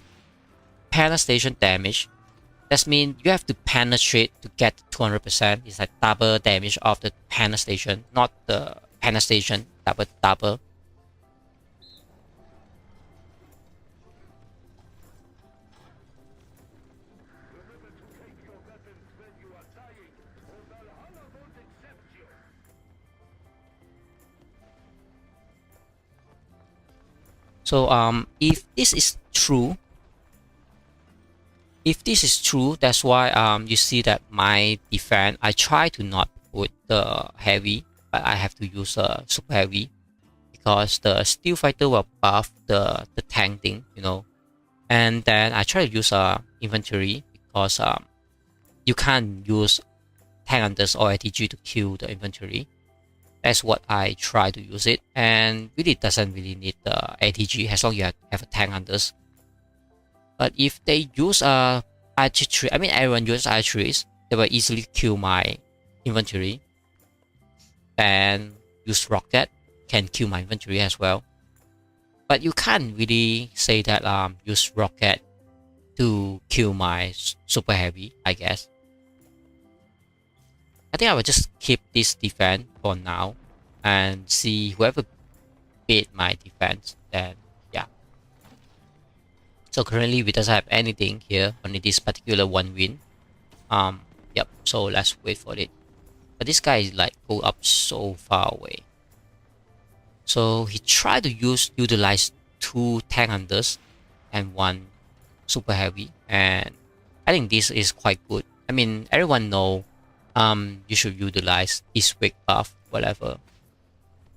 penetration damage. That means you have to penetrate to get 200%. It's like double damage of the penetration, not the penetration double. So if this is true, that's why you see that my defense, I try to not put the heavy, but I have to use a super heavy, because the steel fighter will buff the tank thing, and then I try to use inventory, because you can't use tank hunters or ATG to kill the inventory. That's what I try to use it, and really doesn't really need the ATG as long as you have a tank hunters. But if they use archery, I mean everyone uses archeries, they will easily kill my inventory. And use rocket can kill my inventory as well. But you can't really say that use rocket to kill my super heavy, I guess. I think I will just keep this defense for now and see whoever beat my defense, then yeah. So currently we doesn't have anything here, only this particular one win. Yep, so let's wait for it. But this guy is like go up so far away. So he tried to utilize 2 tank hunters and 1 super heavy, and I think this is quite good. I mean everyone know you should utilize his weak buff, whatever.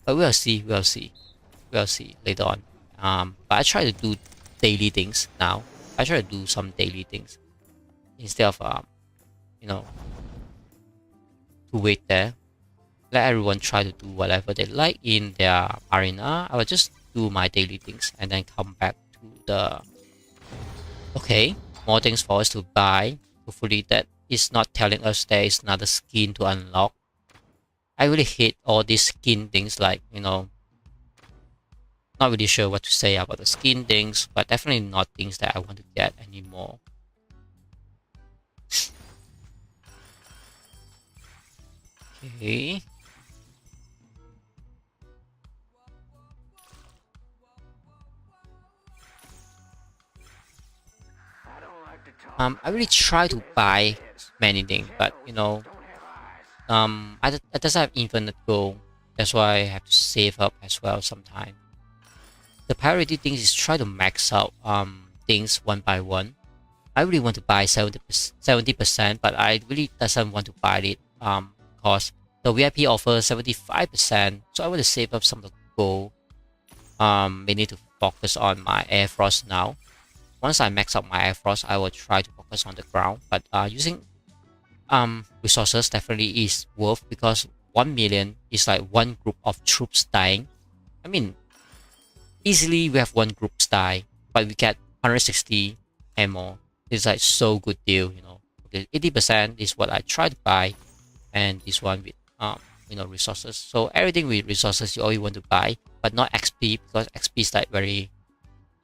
But we'll see later on. But I try to do daily things now. I try to do some daily things instead of to wait there. Let everyone try to do whatever they like in their arena. I will just do my daily things and then come back to the. Okay, more things for us to buy. Hopefully that is not telling us there is another skin to unlock. I really hate all these skin things, like, not really sure what to say about the skin things, but definitely not things that I want to get anymore. Okay. I really try to buy many things, but I just have infinite gold. That's why I have to save up as well sometime. The priority thing is try to max out things one by one. I really want to buy 70%, but I really doesn't want to buy it because the VIP offers 75%. So I want to save up some of the gold. We need to focus on my Air Frost now. Once I max out my Air Frost, I will try to focus on the ground. But using resources definitely is worth, because 1 million is like one group of troops dying. I mean, easily we have one group die, but we get 160 ammo. It's like so good deal, you know. Okay, 80% is what I try to buy, and this one with resources. So everything with resources you always want to buy, but not XP, because XP is like very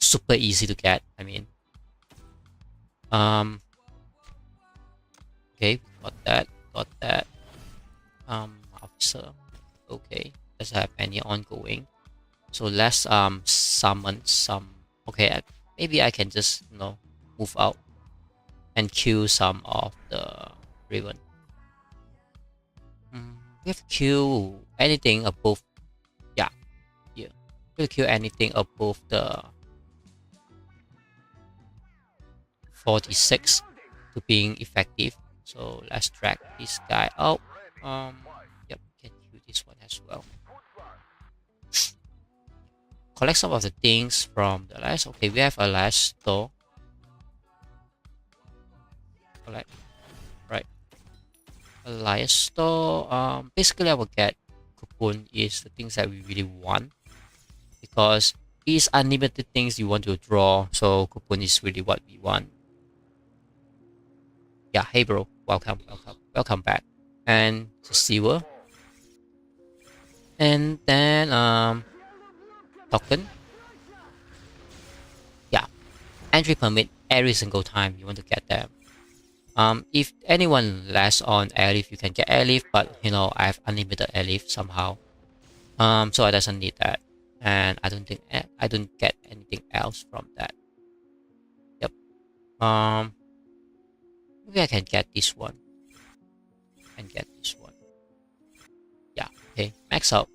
super easy to get. I mean, okay, got that. Officer. Okay, doesn't have any ongoing. So let's summon some. Okay, maybe I can just move out and kill some of the Raven. We have to kill anything above. Yeah. We have to kill anything above the 46 to being effective. So let's drag this guy out. Yep, can kill this one as well. Collect some of the things from the last. Okay, we have a last store. Collect. Right. Alliance store. Basically I will get coupon is the things that we really want, because these unlimited things you want to draw, so coupon is really what we want. Yeah, hey bro, welcome back. And the sewer. And then token. Yeah, entry permit every single time you want to get them. If anyone less on airlift, you can get airlift, but I have unlimited airlift somehow. So I doesn't need that, and I don't get anything else from that. Yep. Maybe I can get this one and get this one. Yeah. Okay. Max out.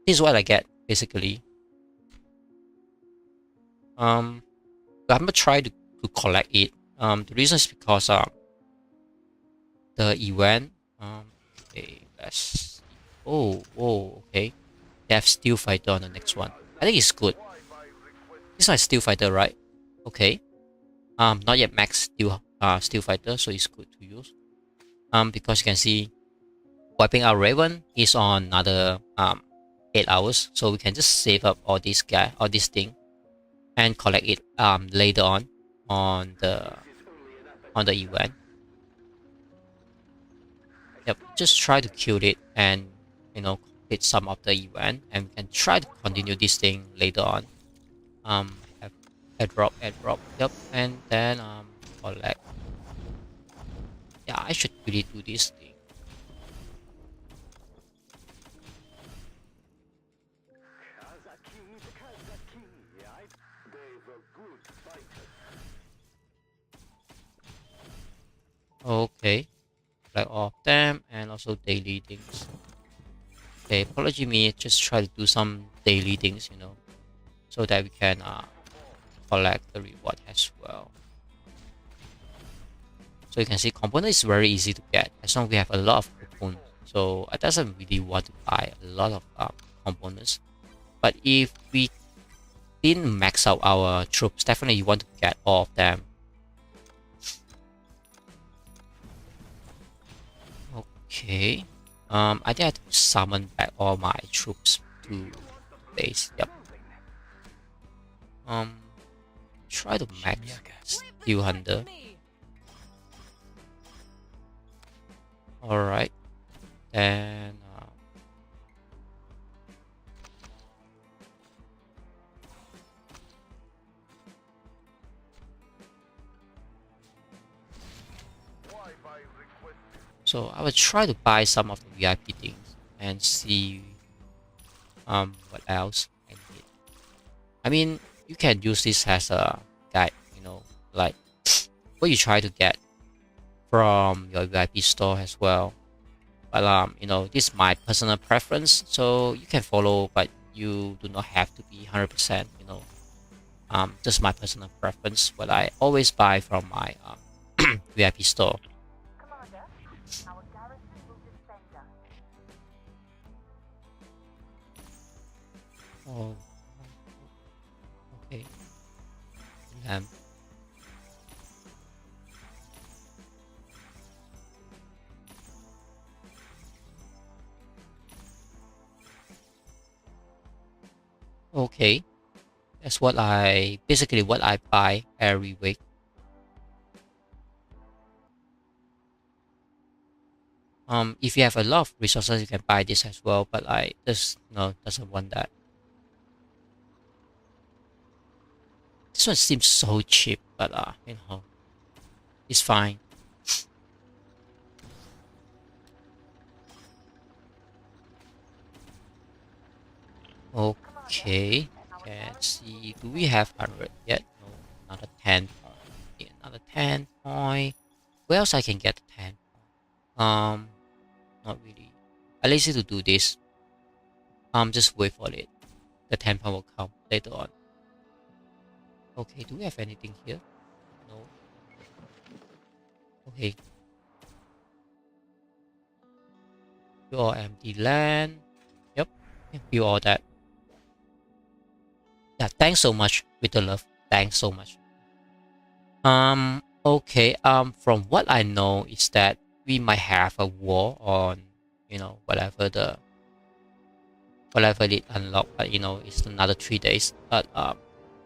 This is what I get basically. I'm gonna try to collect it. The reason is because the event. Okay, let's see. Oh, okay. They have Steel Fighter on the next one. I think it's good. It's not Steel Fighter, right? Okay. Not yet max Steel Fighter, so it's good to use. Because you can see, wiping out Raven is on another 8 hours, so we can just save up all this thing, and collect it later on the event. Yep, just try to kill it and complete some of the event, and we can try to continue this thing later on. Have airdrop. Yep, and then collect. Yeah, I should really do this thing. Okay, like all of them, and also daily things. Okay, apology me, just try to do some daily things, so that we can collect the reward as well. So you can see component is very easy to get as long as we have a lot of components. So I doesn't really want to buy a lot of components, but if we didn't max out our troops, definitely you want to get all of them. Okay, I think I have to summon back all my troops to base. Yep. Try to max Steel Hunter. Alright. Then so I will try to buy some of the VIP things and see what else I need. I mean, you can use this as a guide, like what you try to get from your VIP store as well. but you know, this is my personal preference, so you can follow, but you do not have to be 100%, you know. Just my personal preference, what I always buy from my VIP store. Oh, okay. Okay, that's what I basically what I buy every week. If you have a lot of resources, you can buy this as well, but I just doesn't want that. This one seems so cheap, but you know, it's fine. Okay, let's see. Do we have 100 yet? No, another 10 point. Another 10 point. Where else I can get 10? Not really. I'm lazy to do this. Just wait for it. The 10 point will come later on. Okay, do we have anything here? No. Okay. Pure empty land. Yep. View all that. Yeah, thanks so much, with the love. Thanks so much. Okay, from what I know is that we might have a war on, you know, whatever it unlocked, but you know, it's another 3 days, but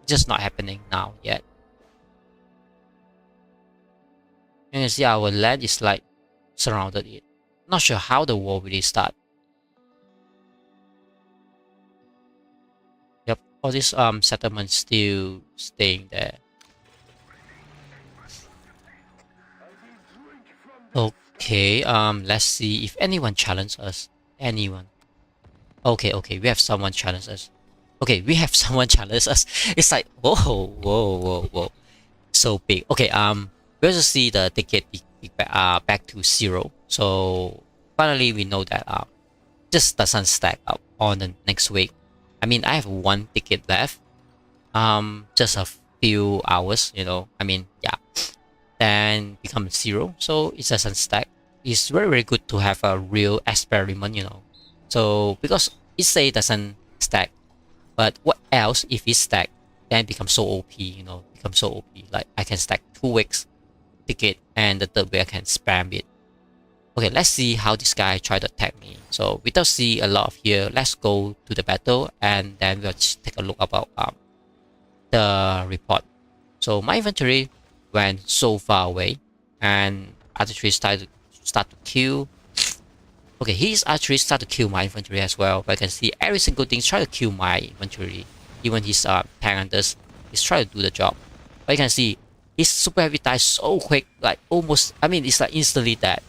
just not happening now yet. And you see our land is like surrounded it. Not sure how the war really start. Yep, all these settlements still staying there. Okay, let's see if anyone challenges us. Anyone. Okay, we have someone challenge us. Okay, we have someone challenge us. It's like, whoa. So big. Okay, we also see the ticket back to 0. So finally we know that just doesn't stack up on the next week. I mean, I have 1 ticket left. Just a few hours, you know. I mean, yeah. Then become 0, so it doesn't stack. It's very good to have a real experiment, you know. So because it say it doesn't stack, but what else if it stack? Then it becomes so OP, you know. Becomes so OP. Like I can stack 2 weeks ticket, and the 3rd week I can spam it. Okay, let's see how this guy try to attack me. So we don't see a lot of here. Let's go to the battle, and then we'll just take a look about the report. So my inventory went so far away, and artillery start to kill. Okay, he's actually start to kill my inventory as well. But I can see every single thing try to kill my inventory. Even his tank hunters is trying to do the job. But you can see his super heavy dies so quick, like almost. I mean, it's like instantly dead.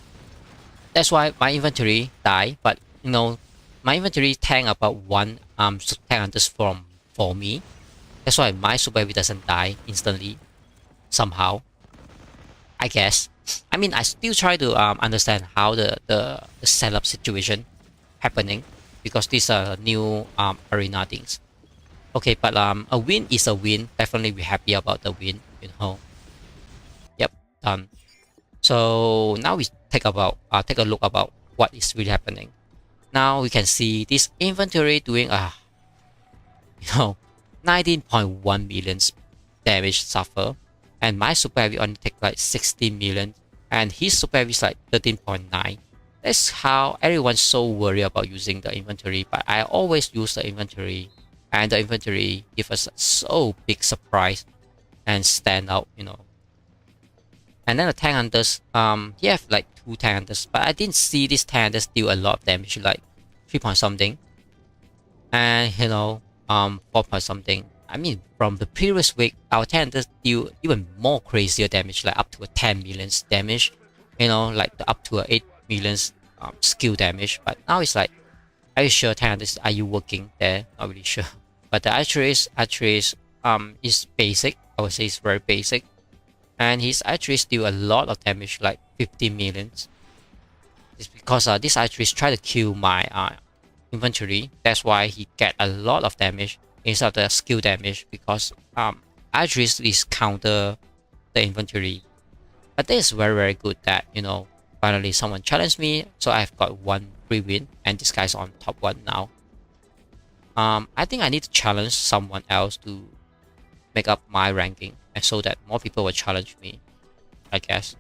That's why my inventory die. But you know, my inventory tank about 1 tank hunters for me. That's why my super heavy doesn't die instantly. Somehow, I guess. I mean, I still try to understand how the setup situation happening, because these are new arena things. Okay, but a win is a win. Definitely be happy about the win, you know. Yep, done. So now we take a look about what is really happening. Now we can see this inventory doing you know, 19.1 million damage suffer. And my super heavy only take like 16 million, and his super heavy is like 13.9. That's how everyone's so worried about using the inventory. But I always use the inventory, and the inventory gives us so big surprise and stand out, you know. And then the tank hunters, he have like 2 tank hunters, but I didn't see this tank hunters deal a lot of damage, like 3 point something, and you know, 4 point something. I mean, from the previous week, our tank hunters deal even more crazier damage, like up to a 10 million damage, you know, like up to a 8 million skill damage. But now it's like, are you sure tank hunters, are you working there? Not really sure. But the archeries is basic. I would say it's very basic, and his archeries deal a lot of damage, like 50 million. It's because this archer is trying to kill my infantry. That's why he get a lot of damage instead of the skill damage, because archery is counter the infantry. But this is very good that, you know, finally someone challenged me, so I've got one free win, and this guy's on top 1 now. I think I need to challenge someone else to make up my ranking, and so that more people will challenge me, I guess.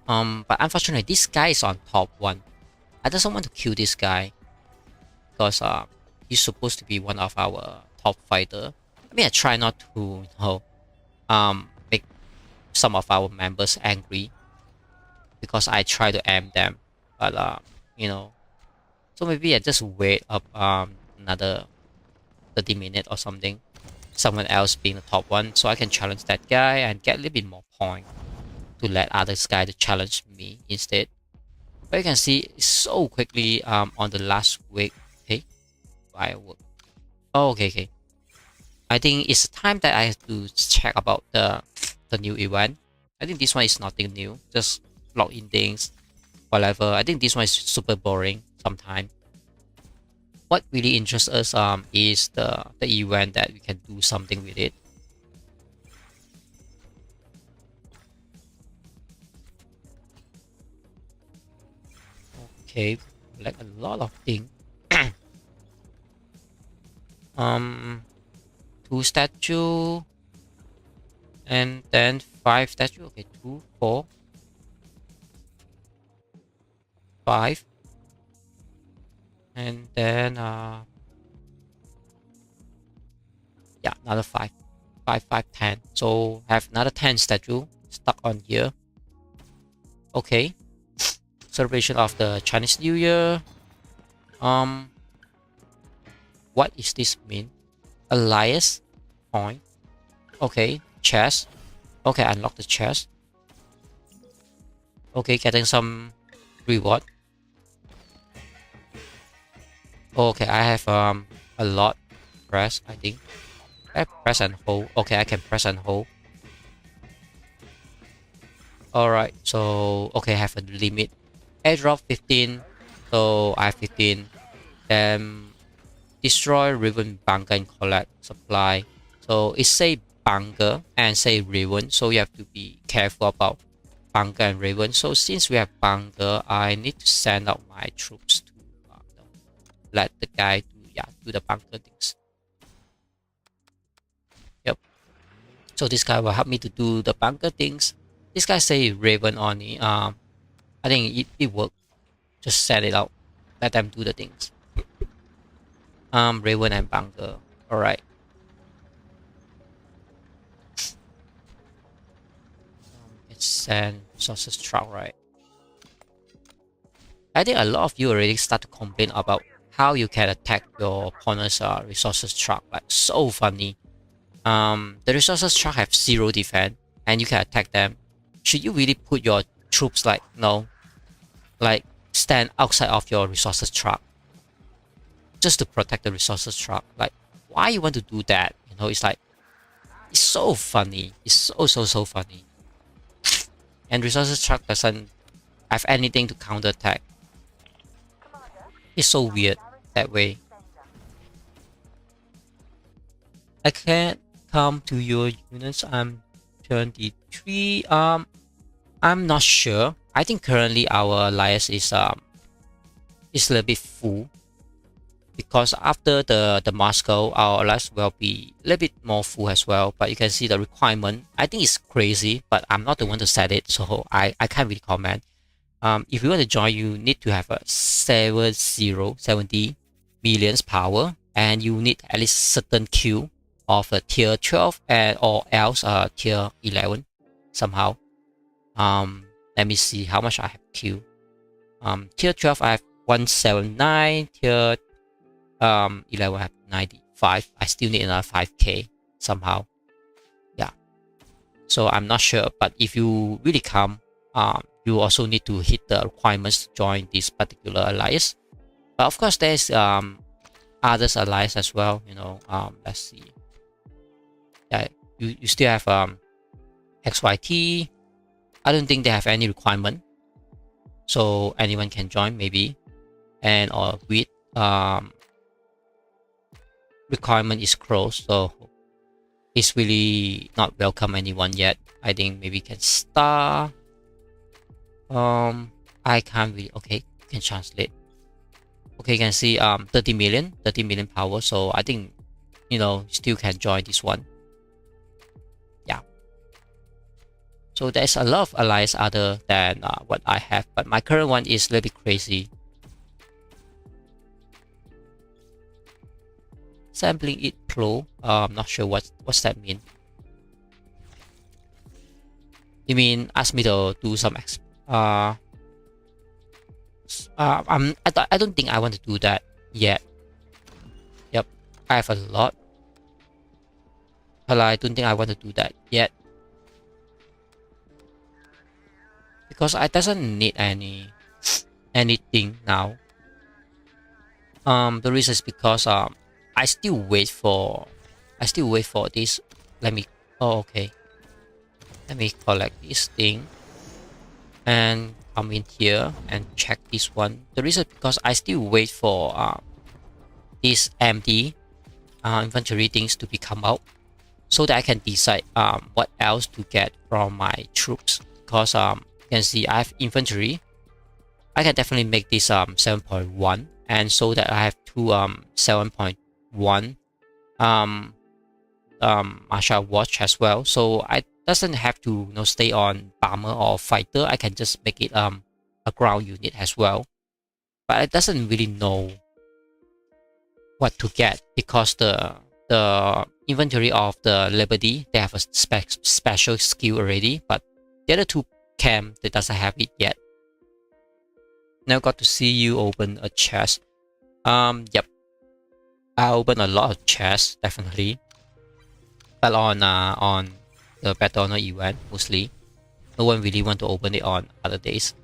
But unfortunately, this guy is on top 1. I just want to kill this guy because he's supposed to be one of our top fighter. I mean, I try not to, you know, make some of our members angry, because I try to aim them, but you know, so maybe I just wait up another 30 minutes or something, someone else being the top 1, so I can challenge that guy and get a little bit more point to let others guy to challenge me instead. But you can see so quickly on the last week. Okay, firework. Oh, okay. I think it's time that I have to check about the new event. I think this one is nothing new, just log in things, whatever. I think this one is super boring sometimes. What really interests us is the event that we can do something with it. Okay, like a lot of things. 2 statue, and then 5 statue. Okay, 2, 4, 5, and then yeah, another 5, 10. So have another 10 statue stuck on here. Okay, celebration of the Chinese New Year. What is this mean? Alliance point. Okay, chest. Okay, unlock the chest. Okay, getting some reward. Okay, I have a lot. Press, I think. I press and hold. Okay, I can press and hold. Alright, so okay, I have a limit. Airdrop 15, so I have 15. Then destroy Riven bunker and collect supply. So it say bunker and say Riven, so you have to be careful about bunker and Riven. So since we have bunker, I need to send out my troops to let the guy do the bunker things. Yep. So this guy will help me to do the bunker things. This guy say Raven only. I think it worked. Just set it out. Let them do the things. Raven and bunker. Alright. Let's send resources truck, right? I think a lot of you already start to complain about how you can attack your opponent's resources truck. Like, so funny. The resources truck have 0 defense and you can attack them. Should you really put your troops like, like stand outside of your resources truck just to protect the resources truck? Like, why you want to do that? You know, it's like, it's so funny. It's so funny. And resources truck doesn't have anything to counter attack. It's so weird that way. I can't come to your units. I'm 23. I'm not sure. I think currently our alliance is a little bit full, because after the Moscow, our alliance will be a little bit more full as well. But you can see the requirement. I think it's crazy, but I'm not the one to set it, so I can't really comment. If you want to join, you need to have a 70 millions power, and you need at least certain Q of a tier 12 or else tier 11 somehow. Let me see how much I have Q. Tier 12 I have 179, tier 11 I have 95. I still need another 5k somehow. Yeah. So I'm not sure, but if you really come, you also need to hit the requirements to join this particular alliance. But of course, there's others alliance as well. You know, let's see. Yeah, you still have XYT. I don't think they have any requirement. so anyone can join maybe, and or with requirement is closed, so it's really not welcome anyone yet. I think maybe can start. I can't really. Okay, can translate. Okay, you can see 30 million power, so I think, you know, still can join this one. Yeah, so there's a lot of allies other than what I have, but my current one is a little bit crazy. Sampling it pro. I'm not sure what's that mean. You mean ask me to do some I don't think I want to do that yet. Yep, I have a lot, but I don't think I want to do that yet because I doesn't need anything now. The reason is because I still wait for this. Let me. Oh, okay. Let me collect this thing and come in here and check this one. The reason is because I still wait for this empty inventory things to become out, so that I can decide what else to get from my troops. Because you can see I have inventory. I can definitely make this 7.1, and so that I have two 7.1 martial watch as well. So I doesn't have to, you know, stay on bomber or fighter. I can just make it a ground unit as well. But it doesn't really know what to get because the inventory of the Liberty, they have a special skill already, but the other two camp, they doesn't have it yet. Now got to see you open a chest. Yep, I open a lot of chests definitely, but on the Battle Honor event mostly. No one really want to open it on other days.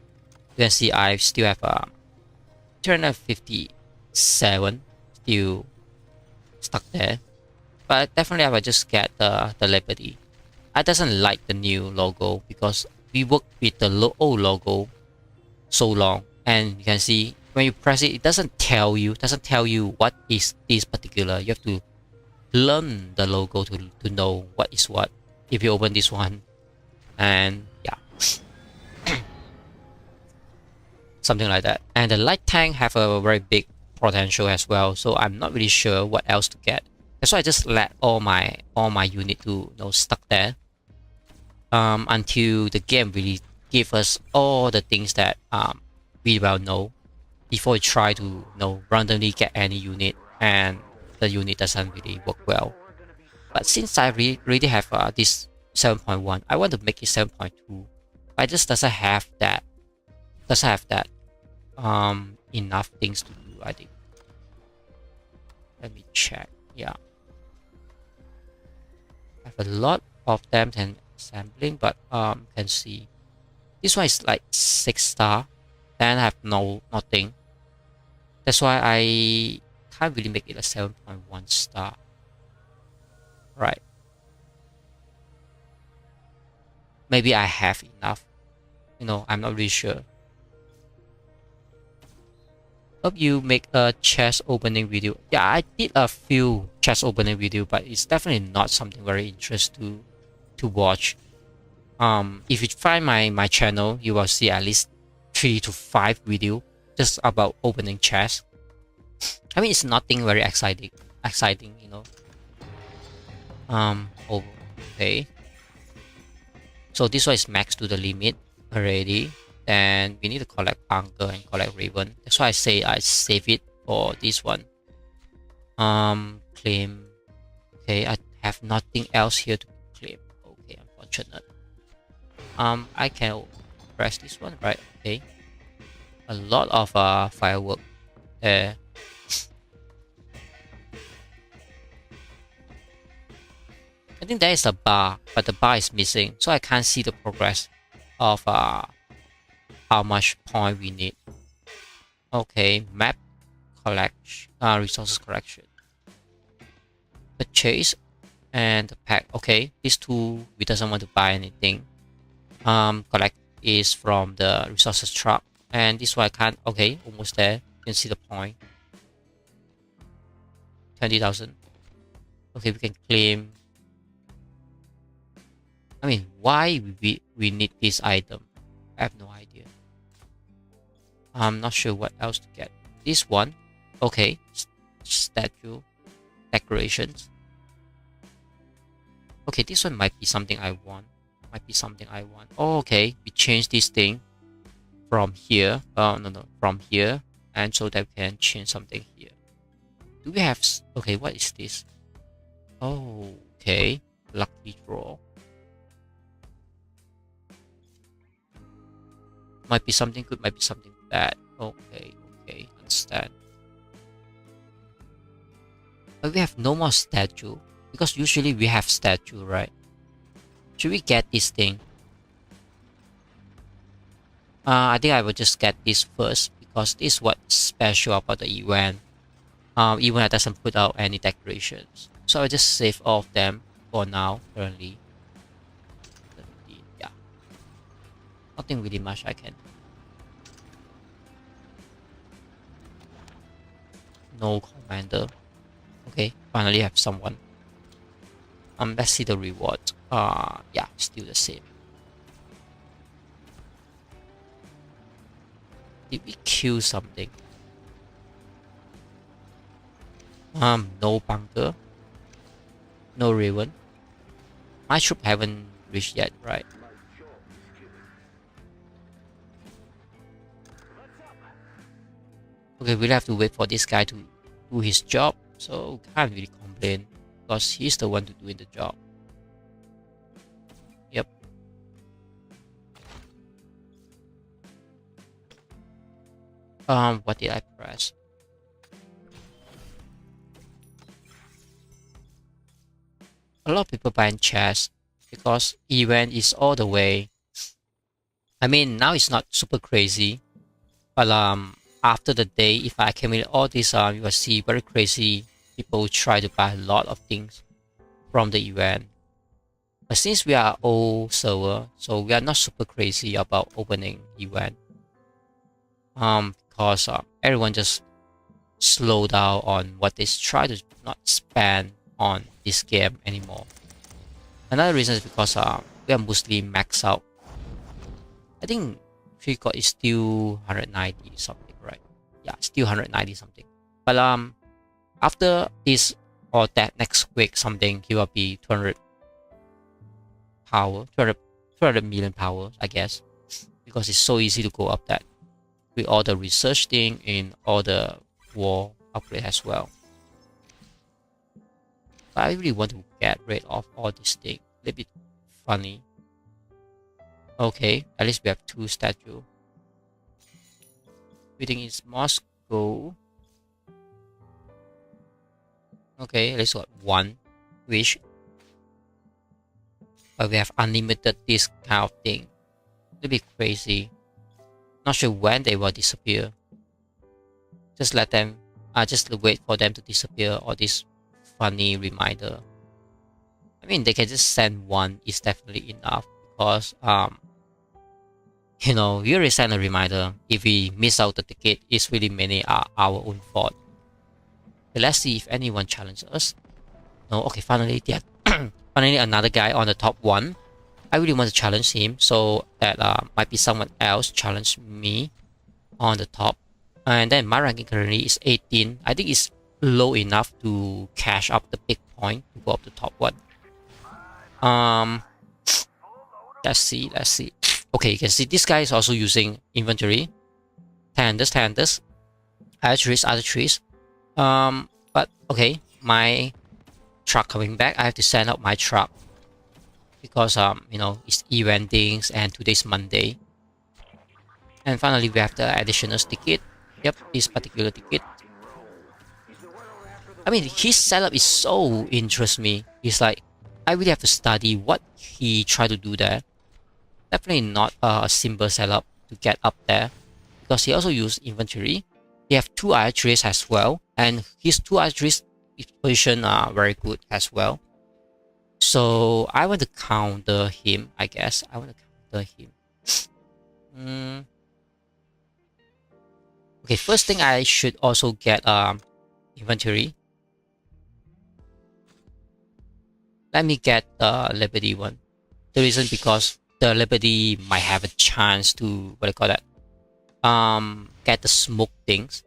You can see I still have 257 still stuck there, but definitely I will just get the Liberty. I doesn't like the new logo because we worked with the old logo so long, and you can see when you press it, it doesn't tell you what is this particular. You have to learn the logo to know what is what. If you open this one, and yeah, something like that. And the light tank have a very big potential as well, so I'm not really sure what else to get. That's why I just let all my unit to, you know, stuck there until the game really give us all the things that we well know before we try to, you know, randomly get any unit, and the unit doesn't really work well. But since I really have this 7.1, I want to make it 7.2. I just doesn't have that enough things to do, I think. Let me check. Yeah, I have a lot of them and sampling, but can see this one is like 6-star, then I have nothing. That's why I can't really make it a 7.1 star. Right. Maybe I have enough. You know, I'm not really sure. Hope you make a chest opening video. Yeah, I did a few chest opening video, but it's definitely not something very interesting to watch. If you find my channel, you will see at least 3 to 5 video just about opening chests. I mean, it's nothing very exciting, you know. Okay. So this one is max to the limit already. Then we need to collect Anchor and collect Raven. That's why I say I save it for this one. Claim. Okay, I have nothing else here to claim. Okay, unfortunate. I can press this one, right? Okay. A lot of firework there. I think there is a bar, but the bar is missing, so I can't see the progress of how much point we need. Okay, map collection, resources collection, purchase, and the pack. Okay, these two we doesn't want to buy anything. Collect is from the resources truck, And this one I can't. Okay, almost there. You can see the point. 20,000. Okay, we can claim. I mean, why we need this item? I have no idea. I'm not sure what else to get. This one, okay, statue, decorations. Okay, this one might be something I want. Oh, okay, we change this thing from here. No, from here, and so that we can change something here. Do we have? Okay, what is this? Oh, okay, lucky draw. Might be something good, might be something bad. Okay, understand. But we have no more statue, because usually we have statue, right? Should we get this thing? I think I will just get this first, because this is what's special about the event. Event doesn't put out any decorations, so I'll just save all of them for now. Currently, yeah, nothing really much I can. No commander. Okay, finally have someone. Let's see the reward. Yeah, still the same. Did we kill something? No bunker. No raven. My troop haven't reached yet, right? Okay, we'll have to wait for this guy to do his job, so can't really complain, because he's the one to doing the job. Yep. What did I press? A lot of people buying chests because event is all the way. I mean, now it's not super crazy, but after the day, if I accumulate all this, you will see very crazy people try to buy a lot of things from the event. But since we are old server, so we are not super crazy about opening event. Because everyone just slow down on what they try to not spend on this game anymore. Another reason is because we are mostly maxed out. I think free code is still 190 something, right? Yeah, still 190 something. But after this or that next week something, he will be 200 power, 200 million power, I guess, because it's so easy to go up that with all the research thing in all the war upgrade as well. But I really want to get rid of all this thing. A little bit funny. Okay, at least we have 2 statues. Everything is Moscow. Okay, at least got 1 wish. But we have unlimited this kind of thing. A little bit crazy. Not sure when they will disappear. Just let them. Just wait for them to disappear, or this funny reminder. I mean, they can just send 1 is definitely enough, because you know, we already send a reminder. If we miss out the ticket, it's really many our own fault. But let's see if anyone challenges us. No, okay, finally, yeah, finally another guy on the top 1. I really want to challenge him, so that might be someone else challenge me on the top. And then my ranking currently is 18. I think it's low enough to cash up the big point to go up to top 1. Let's see. Okay, you can see this guy is also using inventory. Tenders, other trees. But okay, my truck coming back. I have to send out my truck because you know, it's eventings and today's Monday. And finally, we have the additional ticket. Yep, this particular ticket. I mean, his setup is so interests me. It's like I really have to study what he tried to do there. Definitely not a simple setup to get up there, because he also used inventory. He have 2 archeries as well, and his 2 archeries position are very good as well. So I want to counter him. I guess I want to counter him. Okay, first thing I should also get inventory. Let me get the Liberty one. The reason because the Liberty might have a chance to what I call that get the smoke things.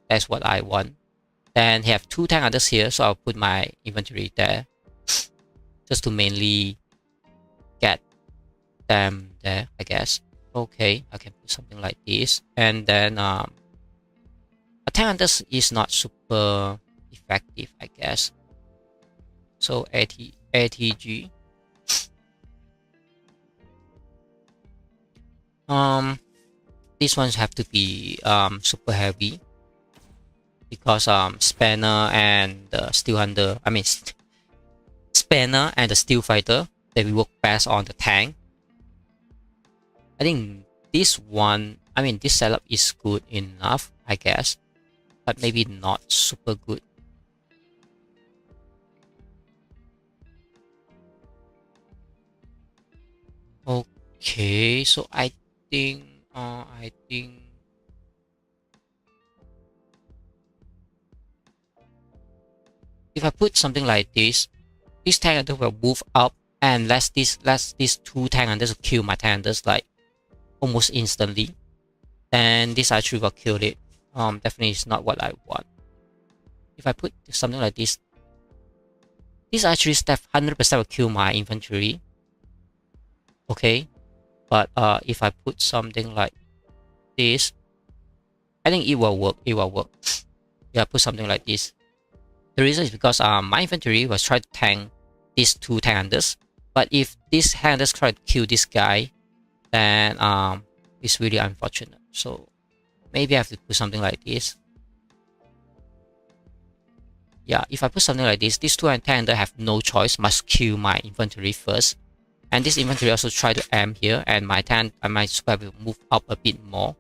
That's what I want. Then have 2 tank hunters here, so I'll put my inventory there just to mainly get them there, I guess. Okay, I can put something like this, and then a tank hunters is not super effective, I guess. So ATG. These ones have to be super heavy because Spanner and the Steel Hunter, I mean Spanner and the Steel Fighter, they will work best on the tank. I think this one, I mean this setup is good enough, I guess, but maybe not super good. Okay, so I think if I put something like this tank hunter will move up and let these 2 tank hunters kill my tank hunters like almost instantly. And this archery will kill it. Definitely is not what I want. If I put something like this archery staff 100% will kill my infantry. Okay, but if I put something like this, I think it will work. It will work. Yeah, put something like this. The reason is because my infantry was trying to tank these 2 tank hunters, but if these hunters try to kill this guy, then it's really unfortunate. So maybe I have to put something like this. Yeah, if I put something like this, these 2 tank hunters have no choice, must kill my infantry first. And this infantry also try to aim here, and my tank, I might super will move up a bit more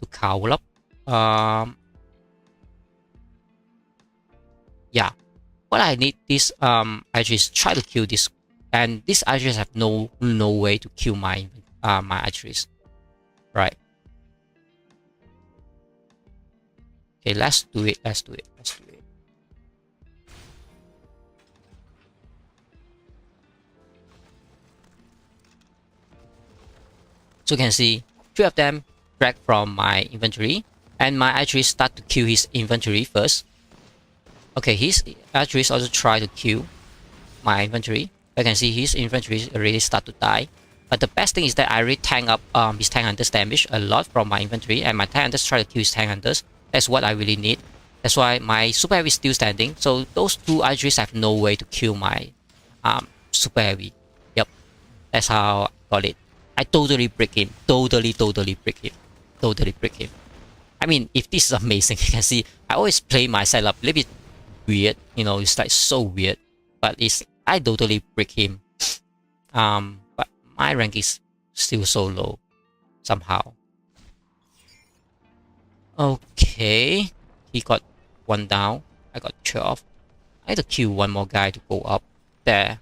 to cowl up. Yeah, what I need this archers try to kill this, and these archers have no way to kill my my archers, right? Okay, let's do it. Let's do it. Let's do it. So you can see 3 of them drag from my inventory, and my archers start to kill his inventory first. Okay, his archers also try to kill my inventory. You can see his inventory already start to die. But the best thing is that I already tank up his tank hunters damage a lot from my inventory, and my tank hunters try to kill his tank hunters. That's what I really need. That's why my super heavy is still standing. So those 2 archers have no way to kill my super heavy. Yep, that's how I got it. I totally break him. Totally break him. Totally break him. I mean, if this is amazing, you can see I always play my setup a little bit weird. You know, it's like so weird, but I totally break him. But my rank is still so low somehow. Okay, he got 1 down. I got 12. I had to kill 1 more guy to go up there.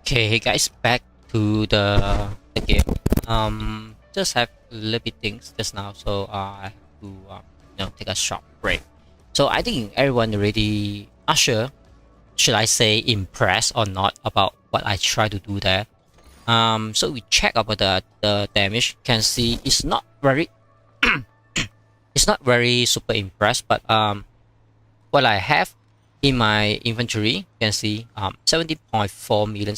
Okay, hey guys, back to the game. Just have a little bit things just now, so I have to take a short break. So I think everyone already not sure, should I say impressed or not about what I try to do there. So we check about the damage. You can see it's not very it's not very super impressed, but what I have in my inventory, you can see 70.4 million.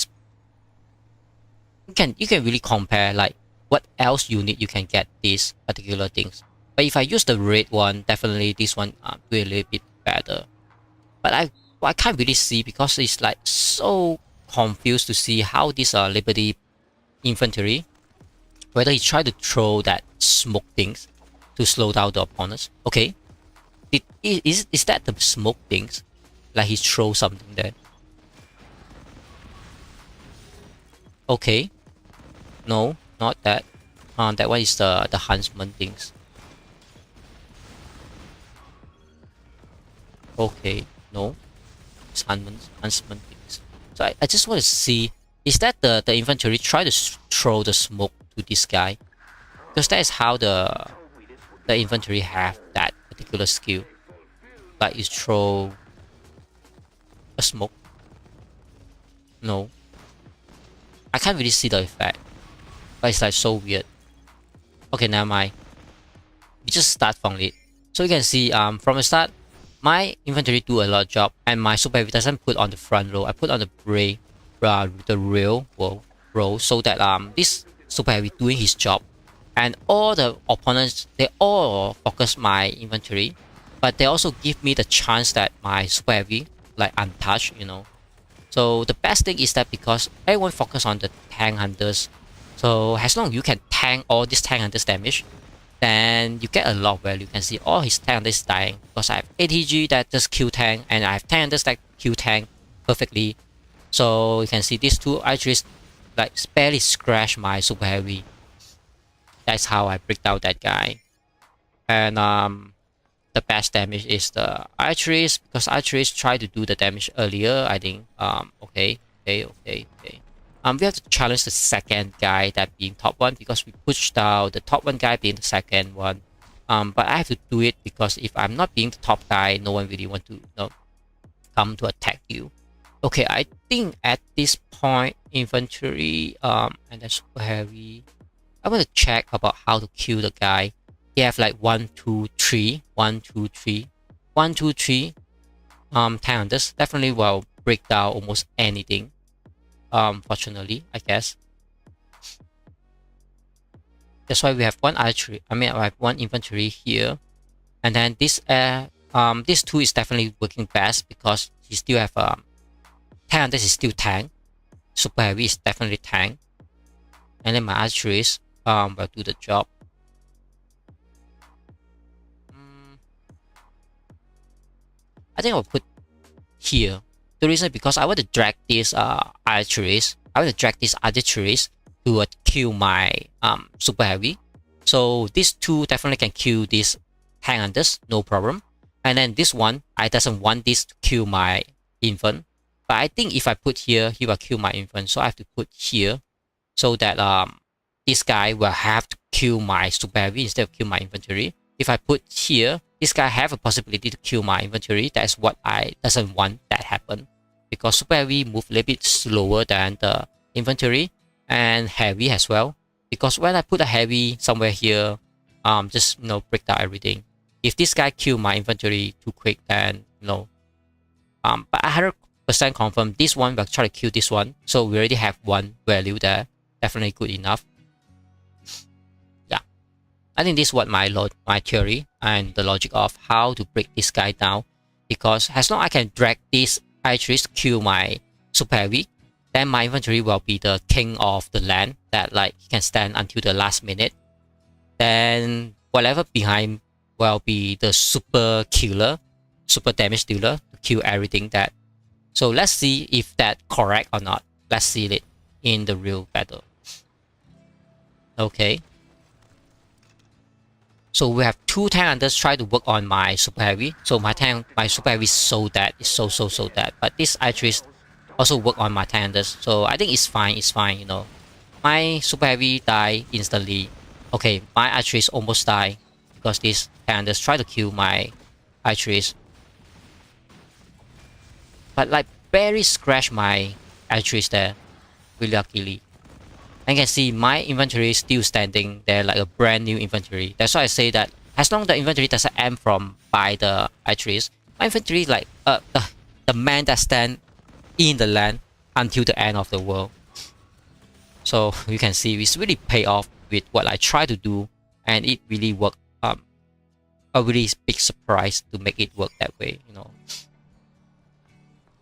You can really compare like what else you need, you can get these particular things. But if I use the red one, definitely this one do a little bit better. But I can't really see because it's like so confused to see how this Liberty infantry, whether he try to throw that smoke things to slow down the opponents. Okay, is that the smoke things? Like he throw something there. Okay, no, not that. That one is the huntsman things. Okay, no, it's huntsman things. So I just want to see, is that the infantry try to throw the smoke to this guy? Because that is how the infantry have that particular skill. Like you throw a smoke. No, I can't really see the effect, but it's like so weird. Okay, never mind. We just start from it. So you can see from the start, my infantry do a lot of job, and my super heavy doesn't put on the front row. I put on the real row, so that this super heavy doing his job, and all the opponents, they all focus my infantry, but they also give me the chance that my super heavy like untouched, So the best thing is that because everyone focus on the tank hunters, so as long as you can tank all this tank hunters damage, then you get a lot of value. You can see all his tank hunters dying because I have ATG that just kill tank, and I have tank hunters that kill tank perfectly. So you can see these two archers like barely scratch my super heavy. That's how I break down that guy. And the best damage is the archeries, because archeries try to do the damage earlier, I think. Okay. We have to challenge the second guy, that being top one, because we pushed out the top one guy being the second one. But I have to do it because if I'm not being the top guy, no one really want to come to attack you. Okay, I think at this point, infantry and then super heavy, I want to check about how to kill the guy. They have like 1, 2, 3, 1, 2, 3, 1, 2, 3 tank hunters. Definitely will break down almost anything. Fortunately, I guess. That's why we have one archery. I have one infantry here, and then this two is definitely working best because you still have tank hunters is still tank. Super heavy is definitely tank, and then my archeries will do the job. I think I'll put here. The reason is because I want to drag these archeries. I want to drag these archeries to kill my super heavy. So these two definitely can kill these tank hunters, no problem. And then this one, I doesn't want this to kill my infant. But I think if I put here, he will kill my infant. So I have to put here, so that this guy will have to kill my super heavy instead of kill my infantry. If I put here, this guy have a possibility to kill my infantry. That's what I doesn't want that happen, because super heavy move a little bit slower than the infantry, and heavy as well. Because when I put a heavy somewhere here, just break down everything. If this guy kill my infantry too quick, then but I 100% confirm this one will try to kill this one. So we already have one value there. Definitely good enough. I think this is what my theory and the logic of how to break this guy down. Because as long as I can drag these archeries to kill my super heavy, then my infantry will be the king of the land, that like he can stand until the last minute. Then whatever behind will be the super killer, super damage dealer to kill everything that. So let's see if that correct or not. Let's see it in the real battle. Okay. So we have two tank hunters try to work on my super heavy. So my super heavy is so dead. It's so dead. But this archery also work on my tank hunters. So I think it's fine. It's fine. You know, my super heavy die instantly. Okay, my archeries almost die because these tank hunters try to kill my archeries, but like barely scratch my archeries there. Really luckily. And you can see my inventory is still standing there like a brand new inventory. That's why I say that as long as the inventory doesn't end from by the archeries, my inventory like the man that stand in the land until the end of the world. So you can see it's really pay off with what I try to do, and it really worked. A really big surprise to make it work that way, you know.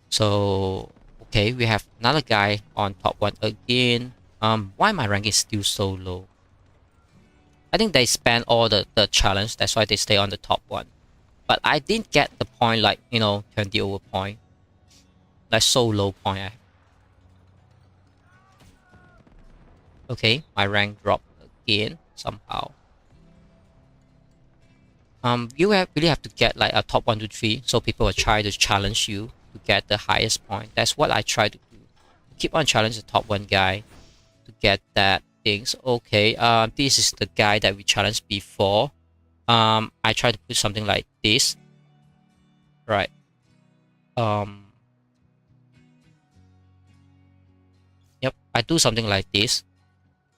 So okay, we have another guy on top 1 again. Why my rank is still so low? I think they spent all the challenge, that's why they stay on the top 1. But I didn't get the point like, you know, 20 over point. That's so low point. Okay, my rank dropped again somehow. You really have to get like a top 1 to 3, so people will try to challenge you to get the highest point. That's what I try to do. Keep on challenging the top 1 guy to get that things. Okay, this is the guy that we challenged before. I try to put something like this. Right. Yep, I do something like this.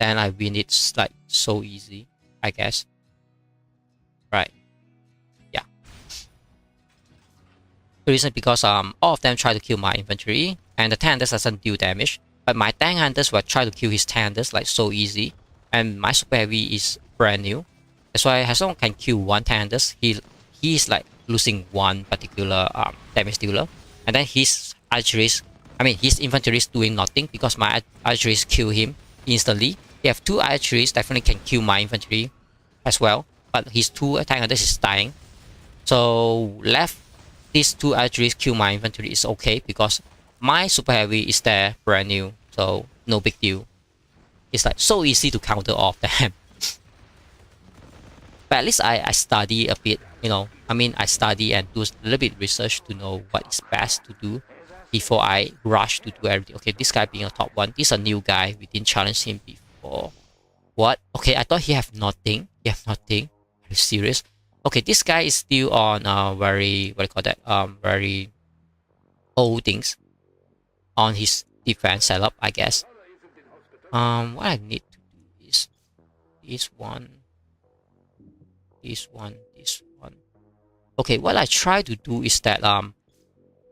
Then I win it like so easy, I guess. Right. Yeah. The reason because all of them try to kill my infantry, and the tank hunters doesn't deal damage. But my tank hunters will try to kill his tank hunters like so easy. And my super heavy is brand new. That's why as long as can kill one tank hunters, he's like losing one particular damage dealer. And then his archeries, I mean his infantry is doing nothing because my archeries kill him instantly. He have 2 archeries, definitely can kill my infantry as well. But his 2 tank hunters is dying. So left these 2 archeries kill my infantry is okay because my super heavy is there brand new, so no big deal. It's like so easy to counter off them. But at least I study a bit, you know. I mean I study and do a little bit research to know what is best to do before I rush to do everything. Okay, this guy being a top 1, this is a new guy. We didn't challenge him before. What? Okay, I thought he have nothing. He have nothing. Are you serious? Okay, this guy is still on very, what do you call that? Very old things on his defense setup, I guess. What I need to do is this one. Okay, what I try to do is that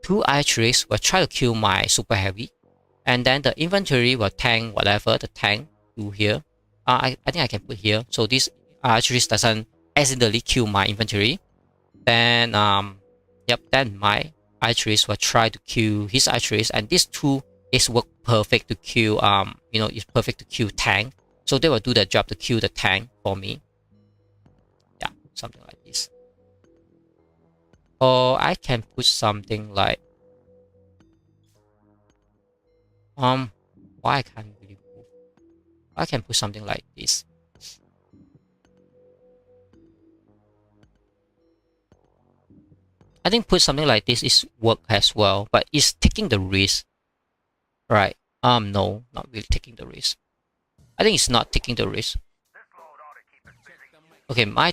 2 archeries will try to kill my super heavy, and then the infantry will tank whatever the tank do here. I think I can put here, so this archeries doesn't accidentally kill my infantry. Then yep, then my archeries will try to kill his archeries, and these 2 is work perfect to kill you know, it's perfect to kill tank. So they will do the job to kill the tank for me. Yeah, something like this. Or I can put something like why I can't really move. I can put something like this. I think put something like this is work as well, but it's taking the risk. Right. No, not really taking the risk. I think it's not taking the risk. Okay, my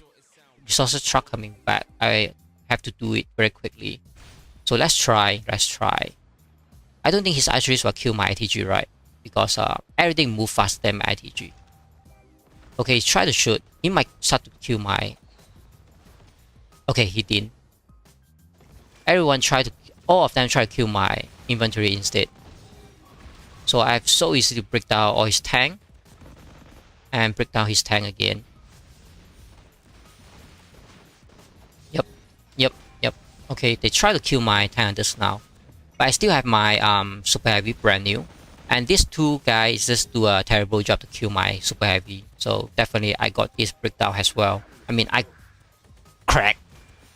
resources truck coming back. I have to do it very quickly. So let's try. I don't think his archeries will kill my ITG, right? Because everything moves faster than my ITG. Okay, try to shoot. He might start to kill my... Okay, he didn't. All of them try to kill my infantry instead. So I have so easy to break down all his tank. And break down his tank again. Yep. Okay, they try to kill my tank hunters now. But I still have my super heavy brand new. And these 2 guys just do a terrible job to kill my super heavy. So definitely I got this breakdown as well. I mean I cracked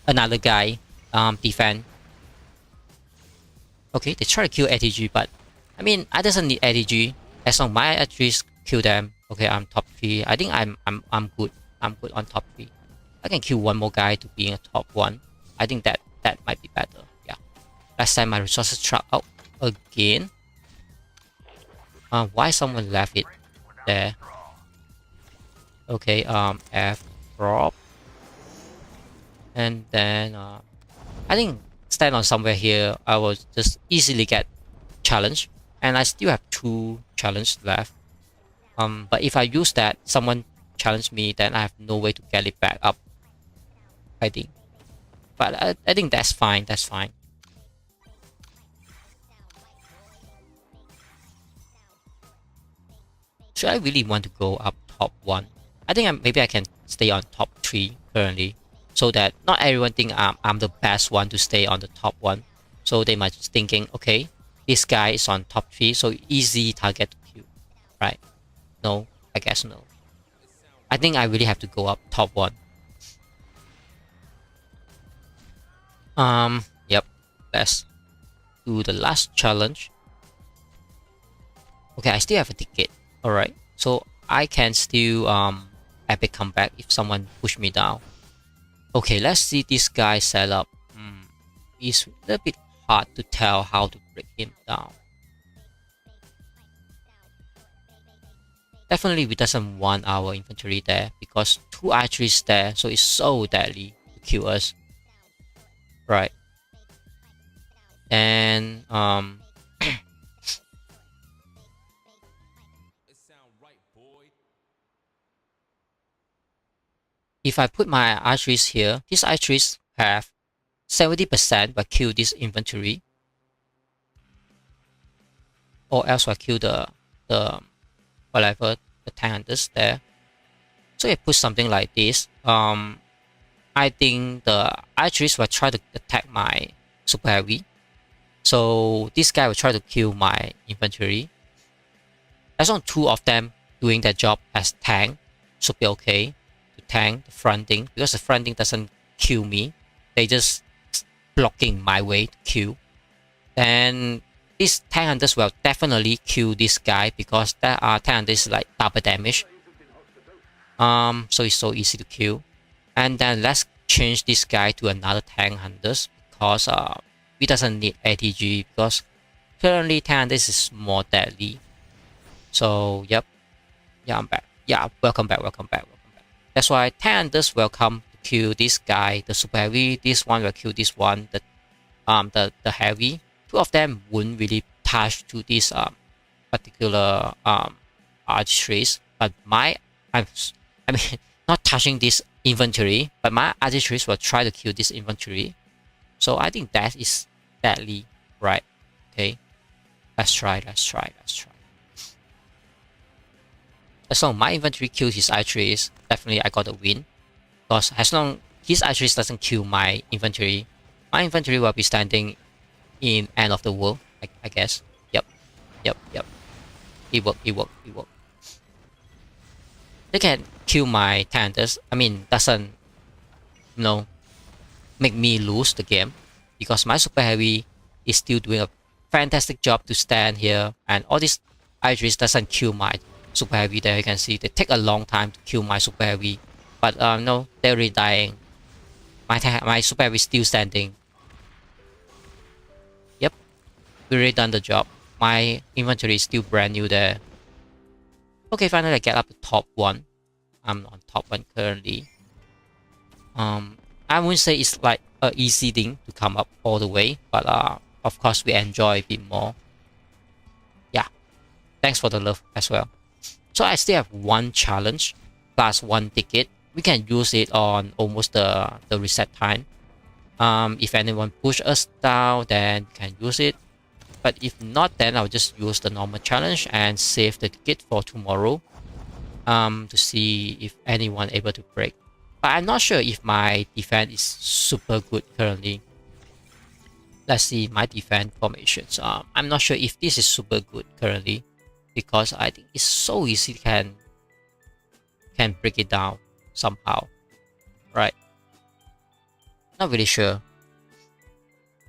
another guy defend. Okay, they try to kill ATG, but I mean I doesn't need ATG. As long as my archeries kill them. Okay, I'm top 3. I think I'm good. I'm good on top 3. I can kill one more guy to being a top 1. I think that might be better. Yeah. Let's send my resources truck out. again. Why someone left it there? Okay, F drop. And then I think stand on somewhere here, I will just easily get challenged. And I still have 2 challenges left. But if I use that, someone challenge me, then I have no way to get it back up, I think. But I think that's fine, that's fine. Should I really want to go up top 1? I think maybe I can stay on top 3 currently, so that not everyone think I'm the best one to stay on the top 1. So they might just thinking, okay, this guy is on top 3, so easy target to kill, right? No, I guess no. I think I really have to go up top 1. Yep, let's do the last challenge. Okay, I still have a ticket. Alright, so I can still epic comeback if someone push me down. Okay, let's see this guy set up. It's a little bit hard to tell how to break him down. Definitely we doesn't want our infantry there because 2 archeries there, so it's so deadly to kill us. Right. And if I put my archeries here, these archeries have 70% but kill this infantry. Or else I kill the whatever, the tank hunters there. So if I put something like this, I think the archeries will try to attack my super heavy. So this guy will try to kill my infantry. As long as 2 of them doing their job as tank, should be okay to tank the fronting, because the fronting doesn't kill me. They just blocking my way to kill. And these tank hunters will definitely kill this guy because that tank hunters is like double damage. So it's so easy to kill. And then let's change this guy to another tank hunters because we doesn't need ATG because currently tank hunters is more deadly. So yep, yeah, I'm back. Yeah, welcome back. That's why tank hunters will come to kill this guy, the super heavy. This one will kill this one, the heavy. 2 of them wouldn't really touch to this particular archeries, but I mean not touching this infantry, but my archeries will try to kill this infantry. So I think that is deadly, right? Okay, let's try. As long as my infantry kills his archeries, definitely I got a win. Because as long his archeries doesn't kill my infantry will be standing in end of the world, I guess. Yep. It worked. They can kill my tank hunters. I mean, doesn't, make me lose the game because my super heavy is still doing a fantastic job to stand here, and all these archeries doesn't kill my super heavy. There you can see they take a long time to kill my super heavy, but no, they're already dying. My super heavy is still standing. Yep, we already done the job. My inventory is still brand new there. Okay, finally I get up to top 1. I'm on top 1 currently. I wouldn't say it's like an easy thing to come up all the way, but of course we enjoy a bit more. Yeah, thanks for the love as well. So I still have 1 challenge plus 1 ticket. We can use it on almost the reset time. If anyone push us down, then we can use it. But if not, then I'll just use the normal challenge and save the ticket for tomorrow. To see if anyone able to break. But I'm not sure if my defense is super good currently. Let's see my defense formations. I'm not sure if this is super good currently because I think it's so easy can break it down somehow, right? Not really sure.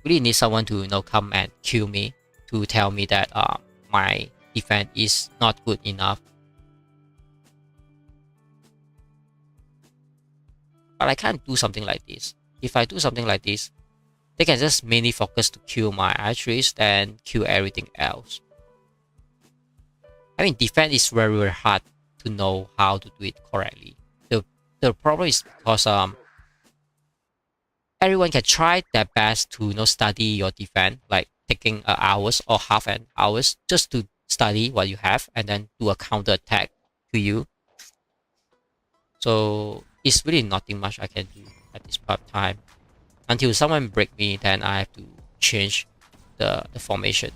Really need someone to come and kill me to tell me that my defense is not good enough. But I can't do something like this. If I do something like this, they can just mainly focus to kill my archeries and kill everything else. I mean, defense is very, very hard to know how to do it correctly. The problem is because everyone can try their best to study your defense, like taking hours or half an hours just to study what you have and then do a counter attack to you. So it's really nothing much I can do at this point of time. Until someone break me, then I have to change the formation.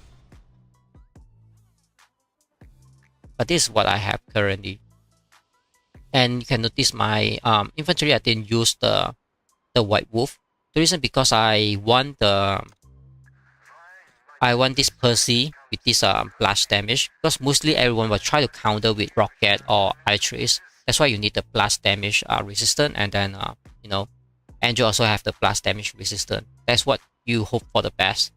But this is what I have currently. And you can notice my infantry, I didn't use the White Wolf. The reason because I want this Percy with this blast damage, because mostly everyone will try to counter with rocket or archeries. That's why you need the blast damage resistant, and then Angel also have the blast damage resistant. That's what you hope for the best.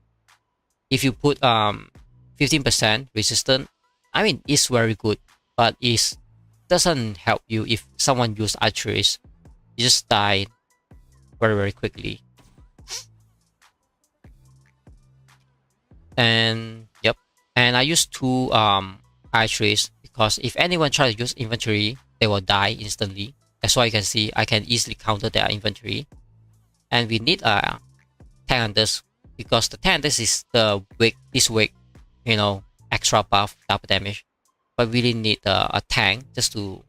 If you put 15% resistant, I mean it's very good, but it doesn't help you if someone use archeries. You just die very, very quickly. And yep, and I use 2 archeries because if anyone try to use infantry, they will die instantly. That's why you can see I can easily counter their infantry. And we need tank hunters because the tank hunters is the weak, extra buff, double damage. But we really need a tank just to,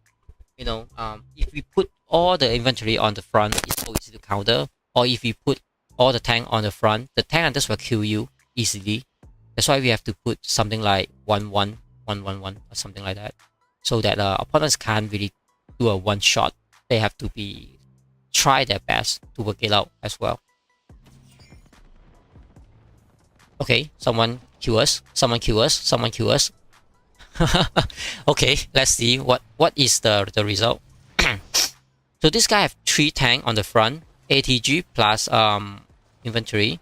if we put all the infantry on the front, it's so easy to counter. Or if we put all the tank on the front, the tank hunters will kill you easily. That's why we have to put something like 1-1, 1-1-1 or something like that, so that opponents can't really do a one shot. They have to try their best to work it out as well. Okay, someone kill us, someone kill us, someone kill us. Okay, let's see what is the result. So this guy have 3 tank on the front, ATG plus infantry.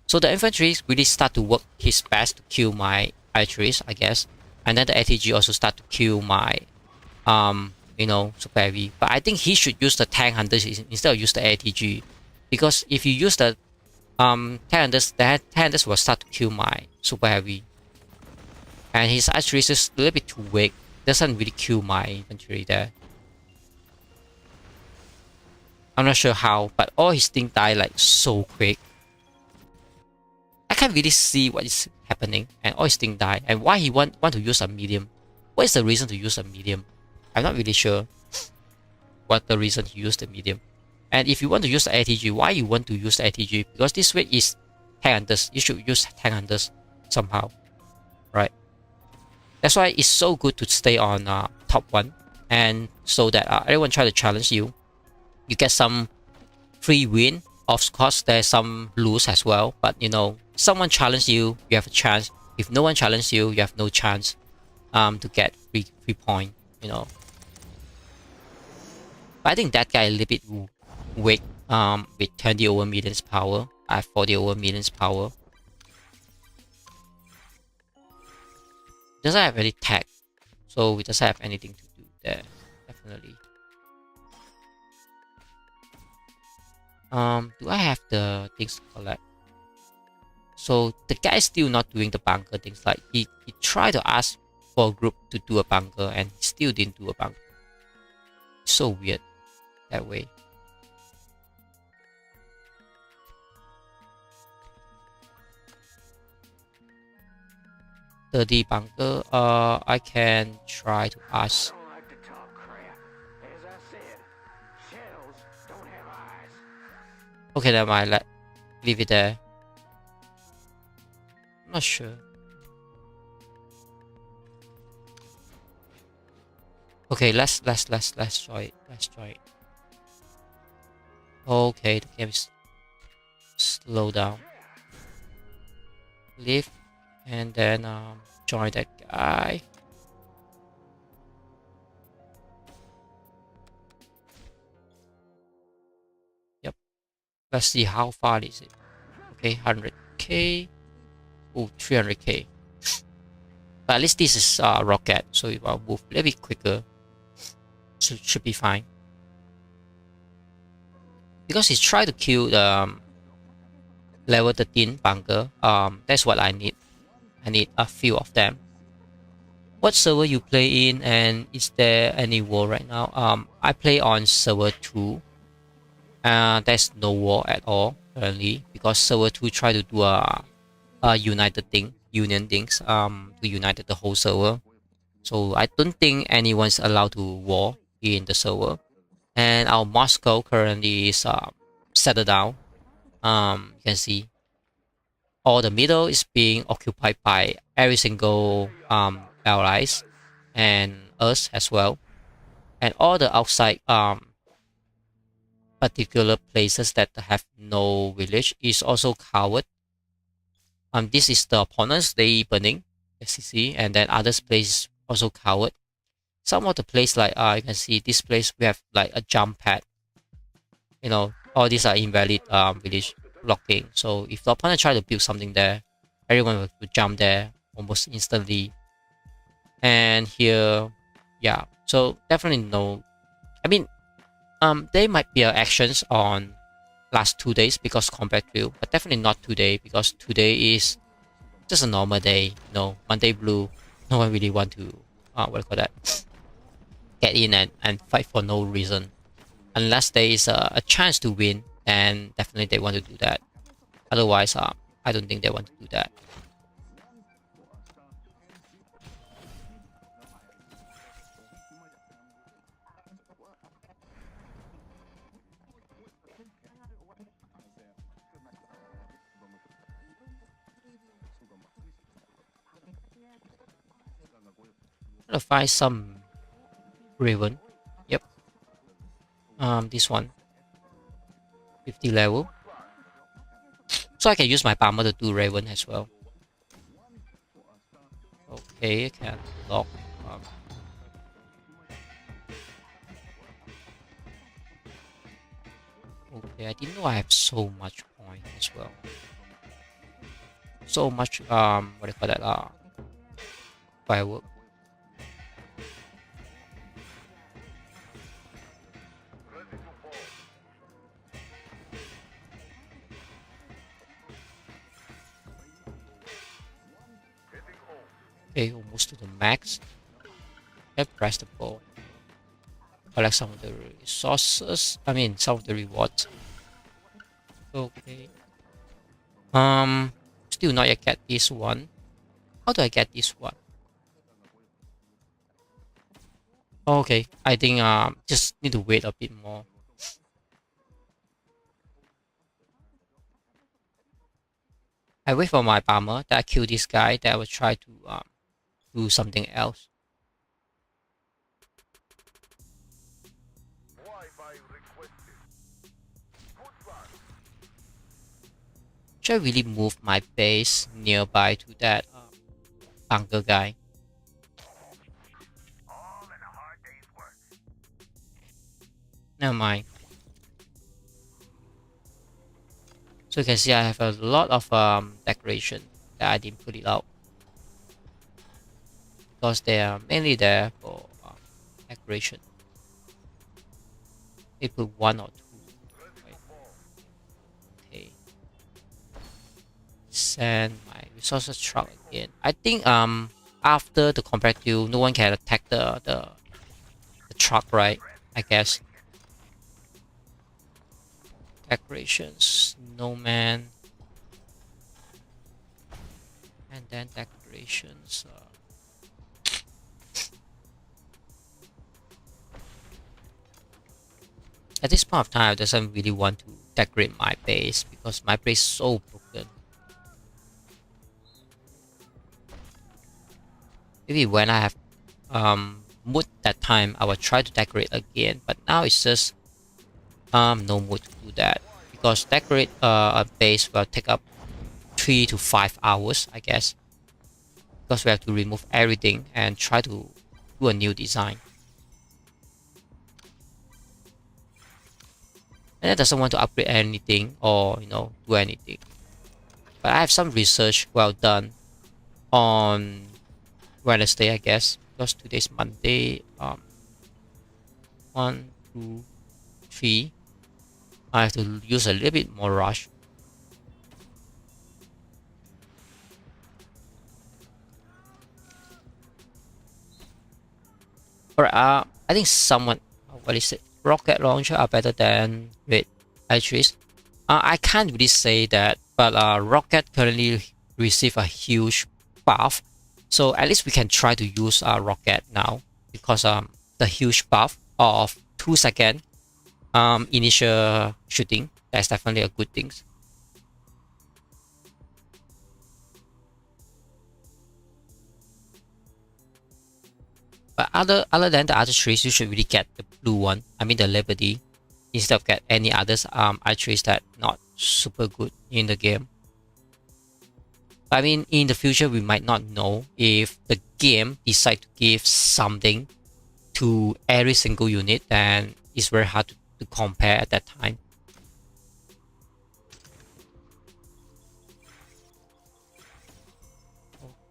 So the infantry really start to work his best to kill my archeries, I guess. And then the ATG also start to kill my super heavy. But I think he should use the tank hunters instead of use the ATG. Because if you use the tank hunters, the tank hunters will start to kill my super heavy. And his archeries is a little bit too weak. Doesn't really kill my infantry there. I'm not sure how, but all his things die like so quick. I can't really see what is happening, and all his things die. And why he want to use a medium? What is the reason to use a medium? I'm not really sure what the reason he used the medium. And if you want to use the ATG, why you want to use the ATG? Because this way is tank hunters. You should use tank hunters somehow, right? That's why it's so good to stay on top 1, and so that everyone try to challenge you. You get some free win. Of course, there's some lose as well. But someone challenge you, you have a chance. If no one challenges you, you have no chance to get free point. But I think that guy a little bit weak. With 20 over millions power, I have 40 over millions power. Doesn't have any tech, so we doesn't have anything to do there. Definitely. Do I have the things to collect? So the guy is still not doing the bunker things. Like he tried to ask for a group to do a bunker, and he still didn't do a bunker. It's so weird that way. The bunker. I can try to ask. Okay, never mind. Leave it there. I'm not sure. Okay, let's try it. Let's try it. Okay, the game is slow down. Leave, and then join that guy. Yep. Let's see how far is it. Okay, 100k. Oh, 300k. But at least this is rocket, so it will move a little bit quicker. So it should be fine. Because he's trying to kill the level 13 bunker. That's what I need. I need a few of them. What server you play in, and is there any war right now? I play on server 2. There's no war at all currently because server 2 try to do a union things to unite the whole server. So I don't think anyone's allowed to war in the server. And our Moscow currently is settled down. You can see all the middle is being occupied by every single allies and us as well, and all the outside particular places that have no village is also covered. This is the opponents they burning, as you see, and then others place also covered. Some of the place like you can see this place we have like a jump pad. You know, all these are invalid village blocking. So if the opponent try to build something there, everyone will jump there almost instantly. And here, yeah, so definitely no. I mean, there might be actions on last 2 days because compared to, but definitely not today because today is just a normal day. No, Monday Blue, no one really want to what do you call that? Get in and fight for no reason. Unless there is a chance to win, and definitely they want to do that. Otherwise, I don't think they want to do that. I'm gonna find some Raven. Yep. This one. 50 level. So I can use my Palmer to do Raven as well. Okay, I can lock. Okay, I didn't know I have so much point as well. So much what do you call that? Firework. Okay, almost to the max. Let's press the ball. Collect some of the resources. I mean, some of the rewards. Okay. Still not yet get this one. How do I get this one? Okay, I think just need to wait a bit more. I wait for my bomber. That I kill this guy. That I will try to do something else. Should I really move my base nearby to that bunker guy? Never mind. So you can see I have a lot of decoration that I didn't put it out because they are mainly there for decoration. They put 1 or 2. Right? Okay. Send my resources truck again. I think after the comparative, no one can attack the truck, right? I guess. Decorations, snowman, and then decorations. At this point of time, I doesn't really want to decorate my base because my base is so broken. Maybe when I have mood that time, I will try to decorate again. But now it's just no mood to do that because decorate a base will take up 3 to 5 hours, I guess, because we have to remove everything and try to do a new design. And I doesn't want to upgrade anything or do anything. But I have some research well done on Wednesday, I guess, because today's Monday. 1, 2, 3. I have to use a little bit more rush. Alright, I think someone, what is it? Rocket launcher are better than with Itrace. I can't really say that, but Rocket currently receive a huge buff, so at least we can try to use Rocket now, because the huge buff of 2-second initial shooting, that's definitely a good thing. But other than the other trees, you should really get the blue one. I mean the Liberty, instead of get any others trees that not super good in the game. But I mean, in the future we might not know if the game decide to give something to every single unit, then it's very hard to compare at that time.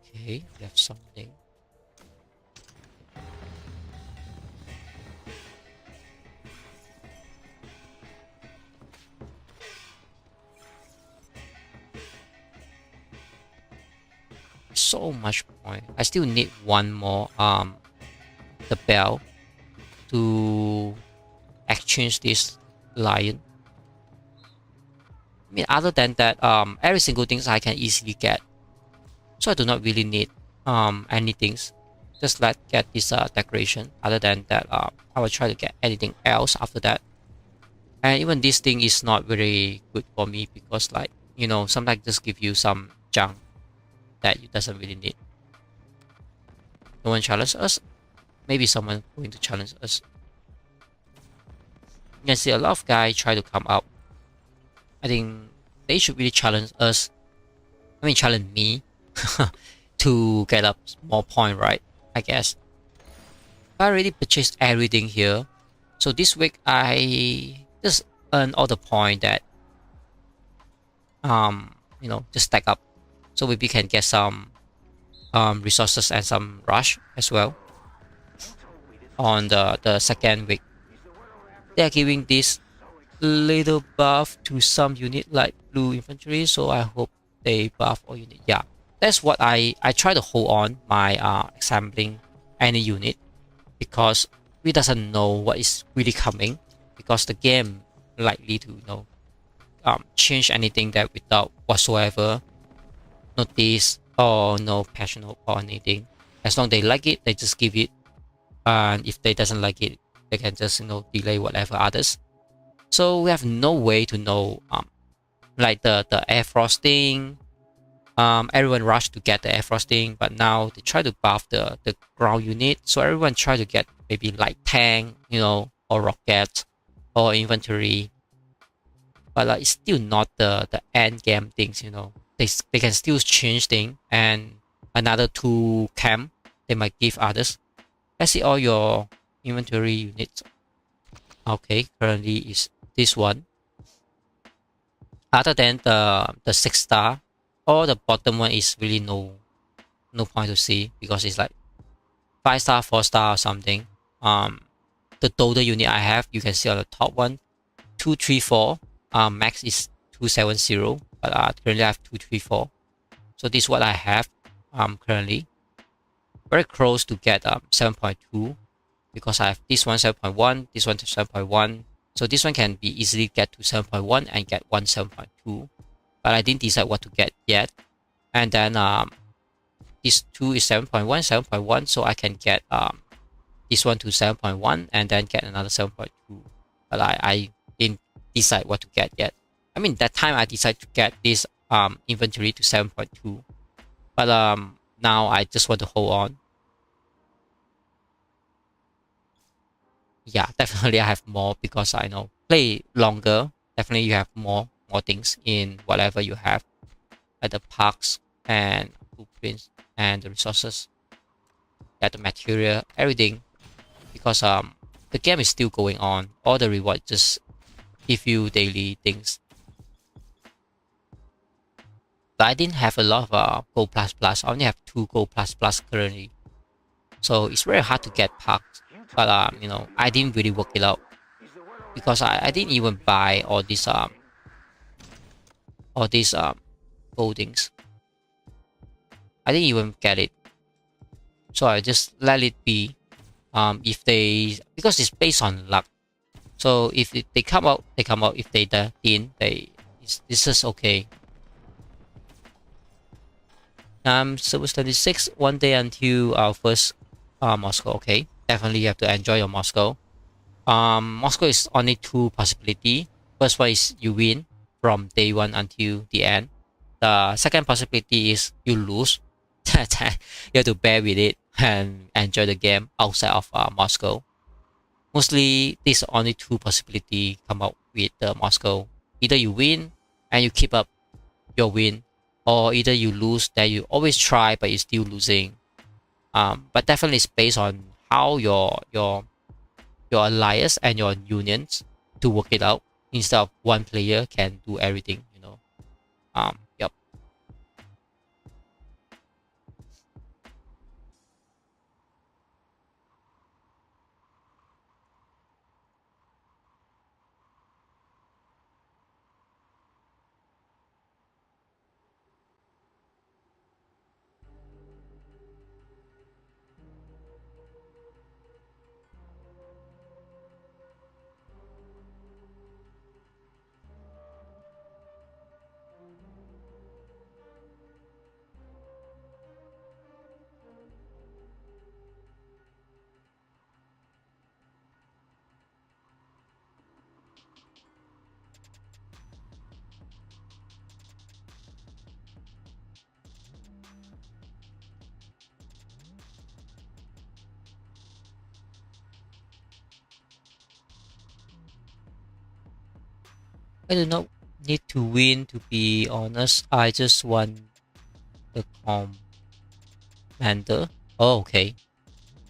Okay, we have something. So much point. I still need one more the bell to exchange this lion. I mean, other than that, every single things I can easily get, so I do not really need anything. Just let get this decoration. Other than that, I will try to get anything else after that. And even this thing is not very good for me, because, like, you know, sometimes just give you some junk that you doesn't really need. No one challenge us. Maybe someone going to challenge us. You can see a lot of guys try to come up. I think they should really challenge us. I mean, challenge me to get up more point, right? I guess. I already purchased everything here, so this week I just earn all the point that you know, just stack up, so maybe we can get some resources and some rush as well on the second week. They are giving this little buff to some unit like blue infantry, so I hope they buff all unit. Yeah, that's what I try to hold on my assembling any unit, because we doesn't know what is really coming, because the game likely to, you know, change anything that without whatsoever notice or no passion or anything. As long as they like it, they just give it, and if they doesn't like it, they can just, you know, delay whatever others. So we have no way to know like the air frosting. Everyone rushed to get the air frosting, but now they try to buff the ground unit, so everyone try to get maybe light tank, you know, or rocket or infantry. But like, it's still not the end game things, you know. They can still change things, and another 2 camp they might give others. Let's see all your inventory units. Okay, currently is this one. Other than the 6-star, or the bottom one is really no point to see, because it's like 5-star, 4-star or something. The total unit I have, you can see on the top one, 234. Max is 270, but currently I have 234. So this is what I have currently. Very close to get 7.2, because I have this one 7.1, this one 7.1. So this one can be easily get to 7.1 and get one 7.2, but I didn't decide what to get yet. And then this 2 is 7.1, 7.1, so I can get this one to 7.1 and then get another 7.2. But I didn't decide what to get yet. I mean, that time I decided to get this inventory to 7.2, but now I just want to hold on. Yeah, definitely I have more, because I know play longer. Definitely you have more things in whatever you have, like the parks and blueprints and the resources, yeah, the material, everything. Because the game is still going on. All the reward just give you daily things. But I didn't have a lot of gold plus plus. I only have 2 gold plus plus currently, so it's very hard to get parks. But you know, I didn't really work it out, because I didn't even buy all these goldings. I didn't even get it, so I just let it be. If they, because it's based on luck. So if they come out, they come out. If they didn't, this is okay. So it's 26, 1 day until our first Moscow. Okay, definitely you have to enjoy your Moscow. Moscow is only two possibility. First one is you win from day one until the end. The second possibility is you lose. You have to bear with it and enjoy the game outside of Moscow. Mostly, these are only two possibility come out with Moscow. Either you win and you keep up your win, or either you lose that you always try but you're still losing. But definitely it's based on how your alliance and your unions to work it out instead of one player can do everything, you know. Yep. I do not need to win, to be honest. I just want the commander. Oh, okay.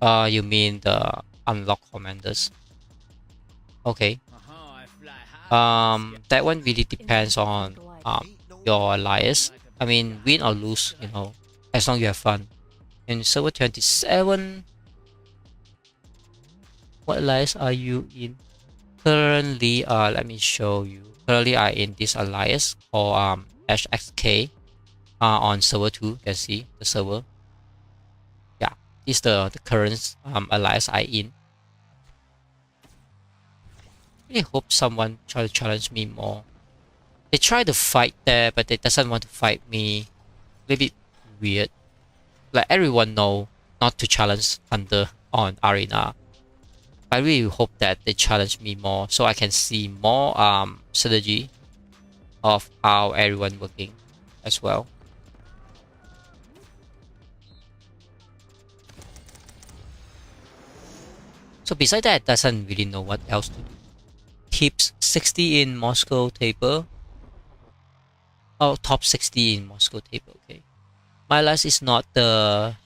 You mean the unlock commanders? Okay. That one really depends on your alliance. I mean, win or lose, you know, as long as you have fun. In server 27, what alliance are you in? Currently, let me show you. Currently, I in this alliance called HXK on server 2. You can see the server. Yeah, this is the current alliance I in. Really hope someone try to challenge me more. They try to fight there, but they doesn't want to fight me. A little bit weird. Like everyone know not to challenge Hunter on Arena. I really hope that they challenge me more so I can see more synergy of how everyone working as well. So besides that, doesn't really know what else to do. Tips 60 in Moscow table. Oh, top 60 in Moscow table. Okay. My last is not the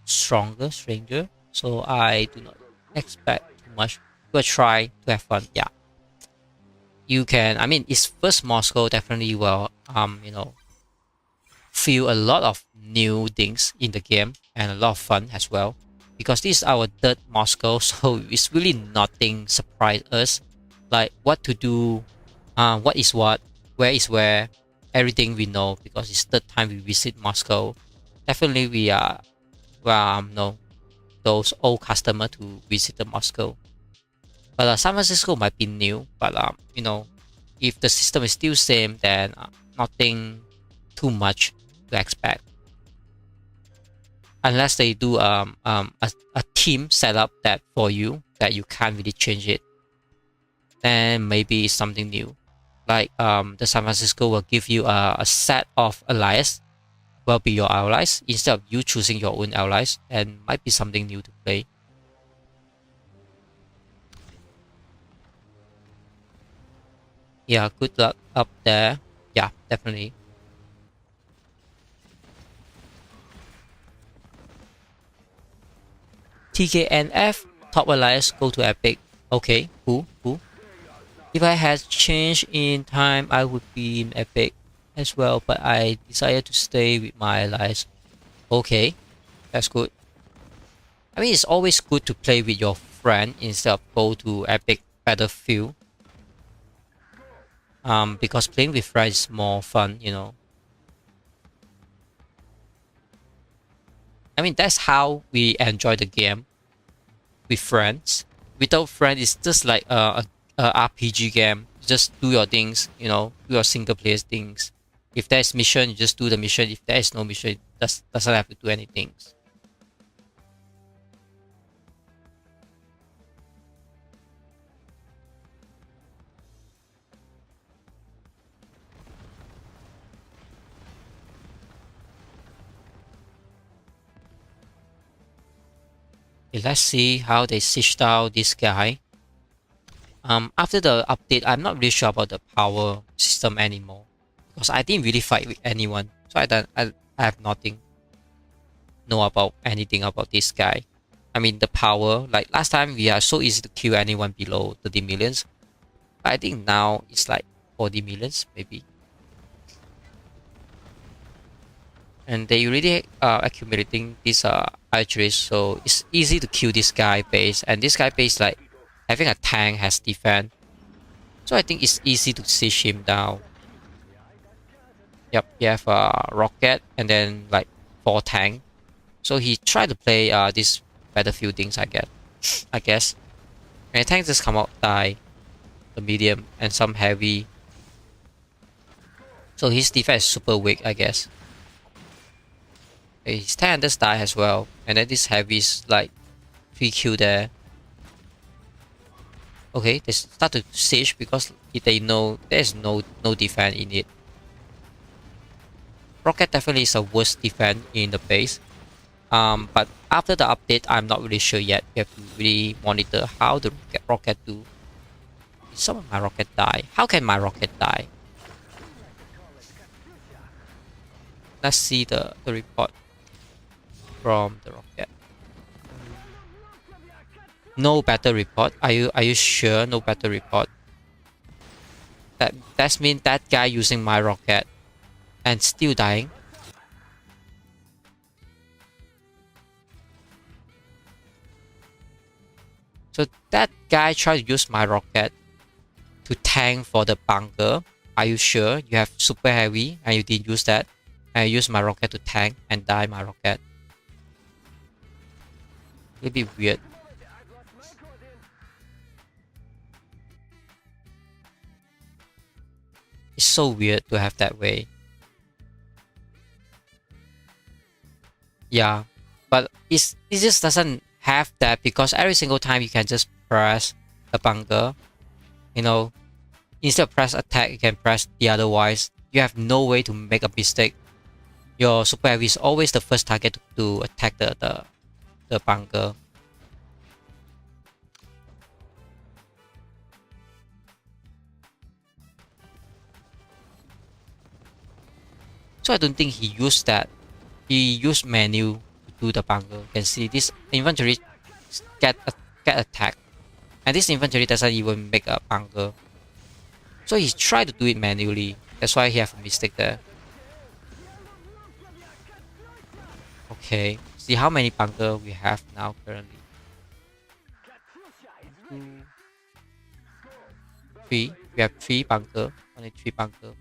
stranger, so I do not expect too much. We'll try to have fun. Yeah, you can. I mean, it's first Moscow. Definitely will. You know, feel a lot of new things in the game and a lot of fun as well. Because this is our third Moscow, so it's really nothing surprise us. Like what to do, what is what, where is where, everything we know because it's third time we visit Moscow. Definitely we are no those old customer to visit the Moscow. But San Francisco might be new, but you know, if the system is still same, then nothing too much to expect. Unless they do a team setup that for you that you can't really change it, then maybe it's something new. Like the San Francisco will give you a set of allies will be your allies instead of you choosing your own allies, and might be something new to play. Yeah, good luck up there. Yeah, definitely. TKNF, top alliance, go to Epic. Okay, cool, cool. If I had changed in time, I would be in Epic as well, but I decided to stay with my allies. Okay, that's good. I mean, it's always good to play with your friend instead of go to Epic Battlefield. Because playing with friends is more fun, you know. I mean, that's how we enjoy the game. with friends. Without friends, it's just like a RPG game. You just do your things, you know, do your single player things. If there's mission, you just do the mission. If there is no mission, it doesn't have to do anything. Okay, let's see how they sieged out this guy. After the update, I'm not really sure about the power system anymore because I didn't really fight with anyone, so I have nothing know about anything about this guy. I mean the power, like last time we are so easy to kill anyone below 30 millions. I think now it's like 40 millions maybe. And they really accumulating these archeries, so it's easy to kill this guy base, and this guy base like having a tank has defense, so I think it's easy to siege him down. Yep, he have a rocket and then like 4 tank, so he tried to play this battlefield things I guess. And the tank just come out die, the medium and some heavy, so his defense is super weak I guess. His tank just die as well, and then this heavy is like 3Q there. Okay, they start to siege because they know there's no defense in it. Rocket definitely is a worst defense in the base. But after the update, I'm not really sure yet. You have to really monitor how the rocket do. Did some of my rocket die? How can my rocket die? Let's see the report from the rocket. No battle report. Are you sure? No battle report. That means that guy using my rocket and still dying. So that guy tried to use my rocket to tank for the bunker. Are you sure? You have super heavy and you didn't use that, and you use my rocket to tank and die my rocket. It'll be weird. It's so weird to have that way. Yeah, but it just doesn't have that because every single time you can just press the bunker. You know, instead of press attack, you can press the otherwise. You have no way to make a mistake. Your super heavy is always the first target to attack the bunker. So I don't think he used that. He used menu to do the bunker. You can see this inventory get attacked, and this inventory doesn't even make a bunker. So he tried to do it manually. That's why he have a mistake there. Okay, see how many bunker we have now currently. 2, 3. We have 3 bunker. Only 3 bunker.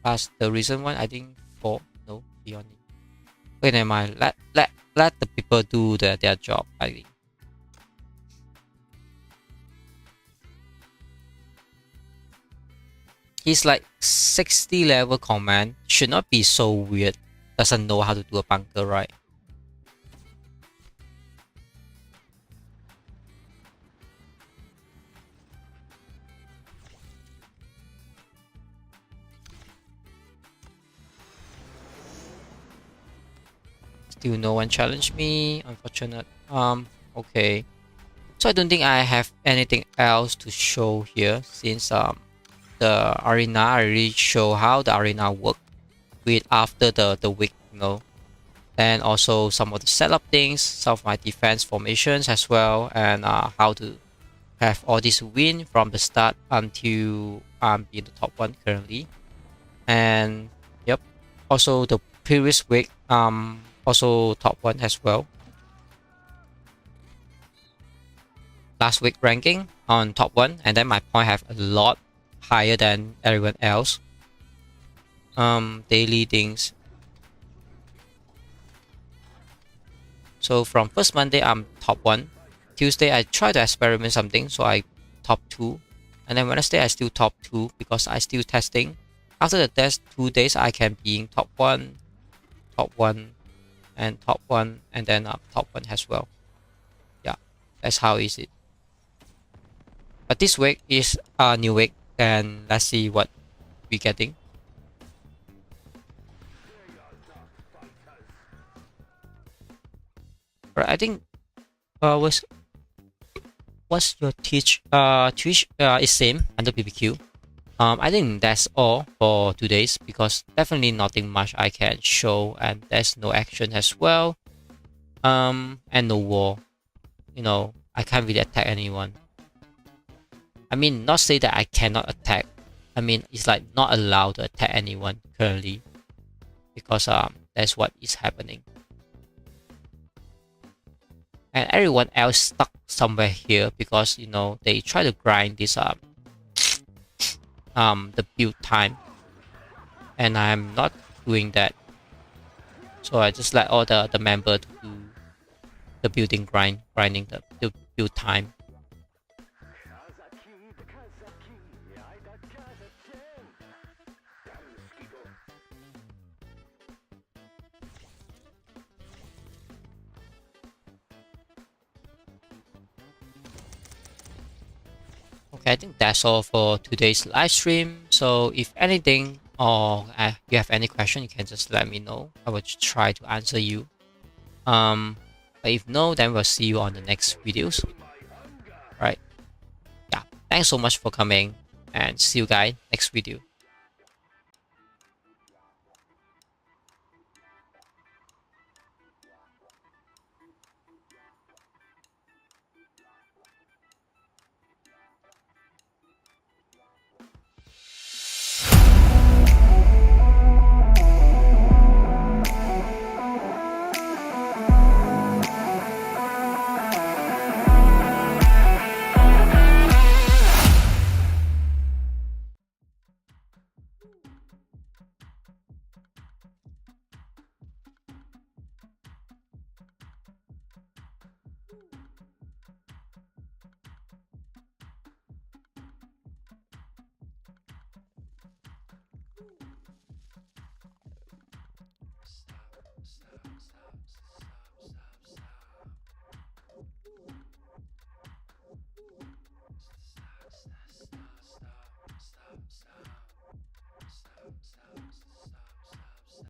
Plus the recent one, I think 4. No, 3 only. Okay, never mind. Let the people do their job, I think. He's like 60 level command. Should not be so weird. Doesn't know how to do a bunker, right? Still no one challenged me. Unfortunate. Okay. So I don't think I have anything else to show here since the arena I already show how the arena work with after the week, you know. And also some of the setup things, some of my defense formations as well, and how to have all this win from the start until I'm in the top 1 currently. And yep, also the previous week also top 1 as well. Last week ranking on top 1, and then my point have a lot higher than everyone else. Daily things. So from first Monday I'm top 1, Tuesday I try to experiment something, so I top 2, and then Wednesday I still top 2 because I still testing. After the test 2 days I can be in top 1, and top 1, and then top 1 as well. Yeah, that's how is it. But this week is a new week, and let's see what we're getting. Right, I think what's your Twitch is same under BBQ. I think that's all for today's, because definitely nothing much I can show, and there's no action as well. And no war. You know, I can't really attack anyone. I mean, not say that I cannot attack. I mean, it's like not allowed to attack anyone currently, because that's what is happening. And everyone else stuck somewhere here because, you know, they try to grind this the build time, and I'm not doing that. So I just let all the member to do the grinding the build time. Okay, I think that's all for today's live stream. So if anything, or you have any question, you can just let me know. I will try to answer you. But if no, then we'll see you on the next videos. Right? Yeah. Thanks so much for coming, and see you guys next video.